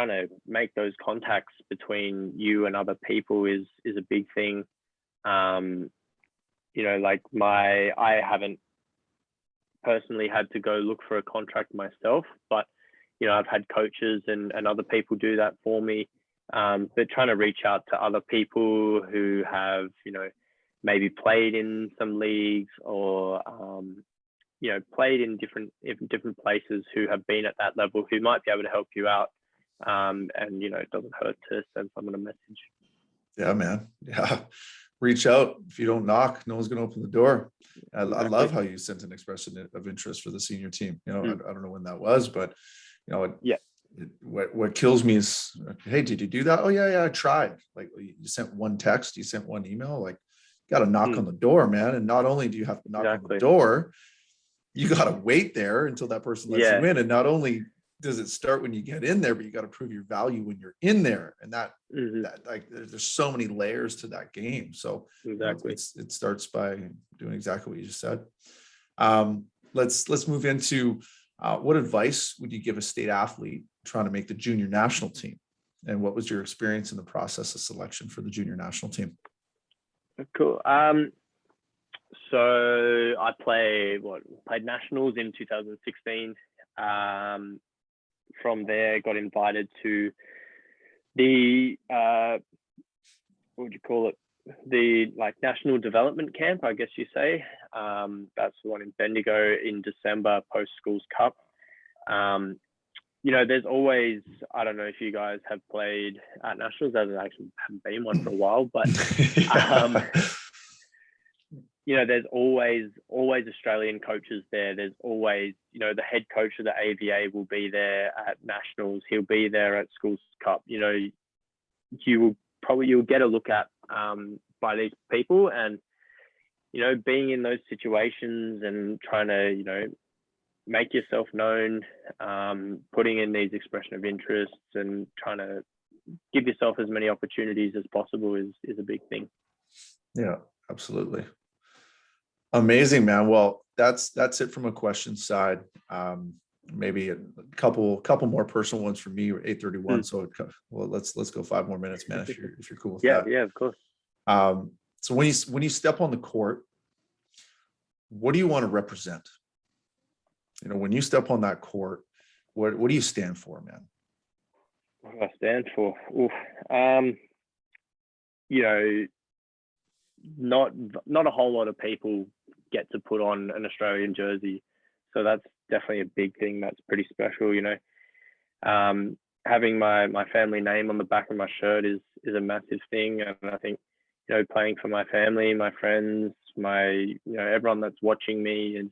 Speaker 2: to make those contacts between you and other people is a big thing. I haven't personally had to go look for a contract myself, but I've had coaches and other people do that for me. But trying to reach out to other people who have, maybe played in some leagues, or played in different places, who have been at that level, who might be able to help you out. And it doesn't hurt to send someone a message. Yeah,
Speaker 1: man. Yeah. Reach out. If you don't knock, no one's going to open the door. Exactly. I love how you sent an expression of interest for the senior team. I don't know when that was, but what kills me is, hey, did you do that? Oh yeah, I tried. Like, you sent one text, you sent one email. Like, you got to knock on the door, man. And not only do you have to knock on the door, you got to wait there until that person lets you in. And not only does it start when you get in there, but you got to prove your value when you're in there. And that like, there's so many layers to that game. So it starts by doing exactly what you just said. Let's move into what advice would you give a state athlete trying to make the junior national team? And what was your experience in the process of selection for the junior national team?
Speaker 2: Cool. So I played nationals in 2016. From there, got invited to the what would you call it? The national development camp, I guess you say. That's the one in Bendigo in December, post schools cup. There's always, I don't know if you guys have played at nationals. There actually haven't been one for a while, but there's always Australian coaches there. There's always, the head coach of the AVA will be there at nationals. He'll be there at schools cup. You'll get a look at by these people, and being in those situations and trying to make yourself known, putting in these expression of interests and trying to give yourself as many opportunities as possible is a big thing.
Speaker 1: Yeah, absolutely. Amazing, man. Well, that's it from a question side. Maybe a couple more personal ones for me. 8:31. So well, let's go 5 more minutes, man, if you're cool with that.
Speaker 2: Yeah, of course.
Speaker 1: So when you step on the court, what do you want to represent? When you step on that court, what do you stand for, man?
Speaker 2: What do I stand for? Oof. Not a whole lot of people get to put on an Australian jersey, so that's definitely a big thing. That's pretty special. Having my family name on the back of my shirt is a massive thing, and I think playing for my family, my friends, everyone that's watching me is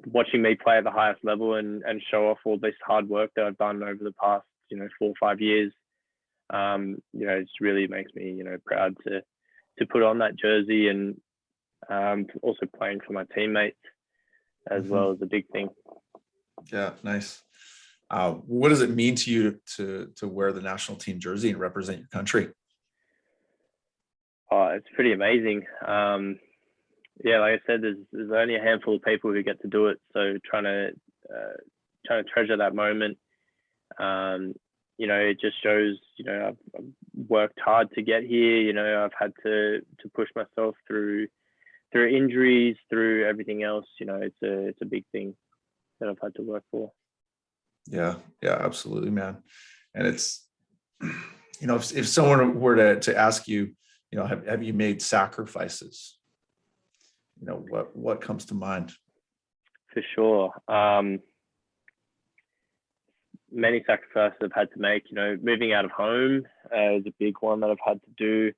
Speaker 2: watching me play at the highest level and show off all this hard work that I've done over the past 4 or 5 years. It just really makes me proud to put on that jersey, and also playing for my teammates as well is a big thing.
Speaker 1: Yeah, nice. What does it mean to you to wear the national team jersey and represent your country?
Speaker 2: Oh, it's pretty amazing. Yeah, like I said, there's only a handful of people who get to do it. So trying to treasure that moment. It just shows, I've worked hard to get here. I've had to push myself through injuries, through everything else. It's a big thing that I've had to work for.
Speaker 1: Yeah, absolutely, man. And it's, if someone were to ask you, have you made sacrifices? What comes to mind?
Speaker 2: For sure. Many sacrifices I've had to make. Moving out of home is a big one that I've had to do.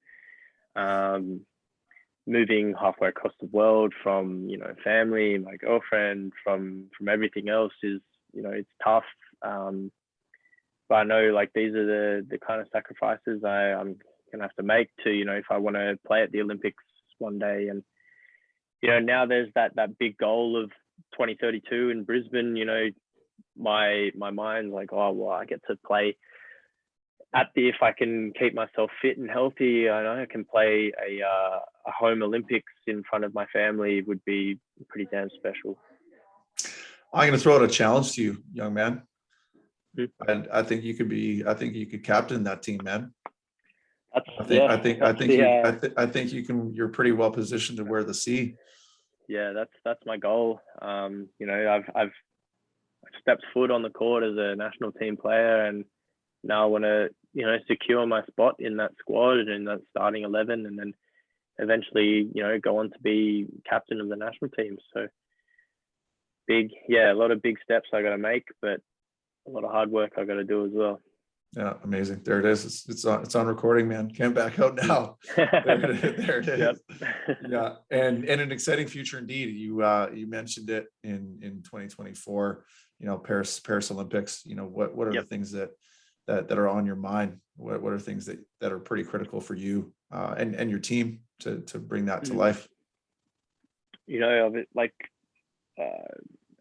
Speaker 2: Moving halfway across the world from family, my girlfriend, from everything else is it's tough. But I know these are the kind of sacrifices I'm gonna have to make to if I want to play at the Olympics one day. And now there's that big goal of 2032 in Brisbane. My mind's like, oh well, I get to play if I can keep myself fit and healthy. I know I can play a home Olympics in front of my family would be pretty damn special.
Speaker 1: I'm going to throw out a challenge to you, young man. And I think you could captain that team, man. I think you can. You're pretty well positioned to wear the C.
Speaker 2: Yeah, that's my goal. I've stepped foot on the court as a national team player, and now I want to secure my spot in that squad and in that starting 11, and then eventually go on to be captain of the national team. So a lot of big steps I got to make, but a lot of hard work I got to do as well.
Speaker 1: Yeah, amazing. There it is. It's on recording, man. Can't back out now. There it is. Yep. Yeah, and an exciting future indeed. You mentioned it in 2024. Paris Olympics. What are the things that are on your mind? What are things that are pretty critical for you and your team to bring that to life?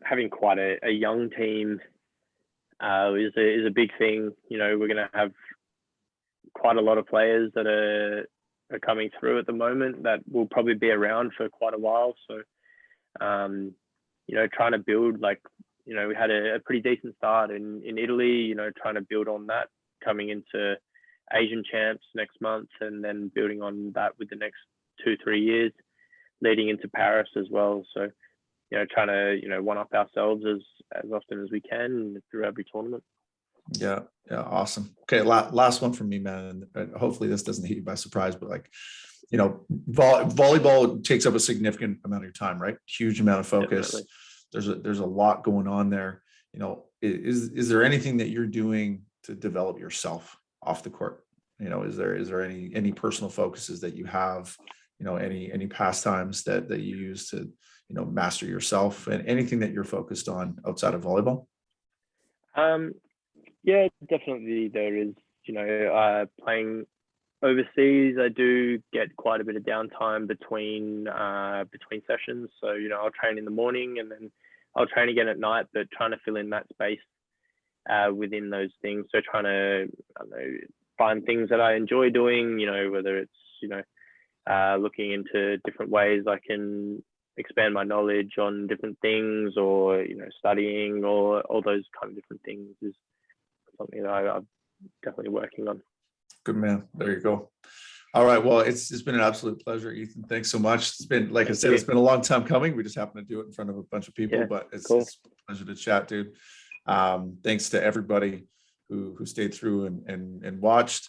Speaker 2: Having quite a young team is a big thing. We're going to have quite a lot of players that are coming through at the moment that will probably be around for quite a while. So, trying to build we had a pretty decent start in Italy, trying to build on that coming into Asian champs next month, and then building on that with the next 2-3 years leading into Paris as well. So, trying to, one up ourselves as often as we can through every tournament.
Speaker 1: Yeah. Awesome. Okay. Last one from me, man. And hopefully this doesn't hit you by surprise, but volleyball takes up a significant amount of your time, right? Huge amount of focus. Definitely. There's a lot going on there. Is there anything that you're doing to develop yourself off the court? Is there any personal focuses that you have, any pastimes that you use to, master yourself, and anything that you're focused on outside of volleyball?
Speaker 2: Yeah, definitely there is, playing overseas, I do get quite a bit of downtime between sessions. So, I'll train in the morning and then I'll train again at night, but trying to fill in that space within those things. So trying to, I don't know, find things that I enjoy doing, whether it's, looking into different ways I can expand my knowledge on different things, or, studying, or all those kind of different things is something that I'm definitely working on.
Speaker 1: Good man. There you go. All right. Well, it's been an absolute pleasure, Ethan. Thanks so much. It's been, like I said, it's been a long time coming. We just happened to do it in front of a bunch of people, but it's a pleasure to chat, dude. Thanks to everybody who stayed through and watched.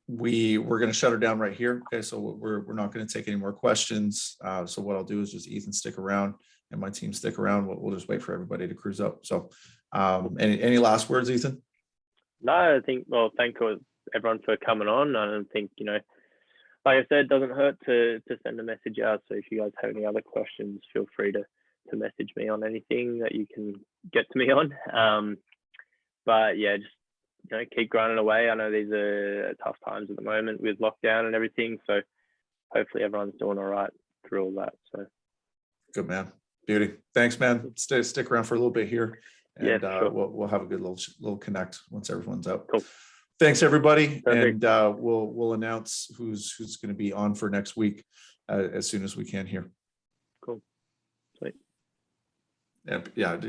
Speaker 1: We're going to shut her down right here. Okay. So we're not going to take any more questions. So what I'll do is just Ethan stick around and my team stick around. We'll just wait for everybody to cruise up. So any last words, Ethan?
Speaker 2: No, I think, thank everyone for coming on. I don't think, like I said, it doesn't hurt to send a message out. So if you guys have any other questions, feel free to message me on anything that you can get to me on. But yeah, just, keep grinding away. I know these are tough times at the moment with lockdown and everything. So hopefully everyone's doing all right through all that. So
Speaker 1: good, man. Beauty. Thanks, man. Stick around for a little bit here. And
Speaker 2: sure.
Speaker 1: we'll have a good little connect once everyone's out.
Speaker 2: Cool.
Speaker 1: Thanks, everybody.
Speaker 2: Perfect.
Speaker 1: And we'll announce who's going to be on for next week as soon as we can here.
Speaker 2: Cool. Sweet.
Speaker 1: Yeah.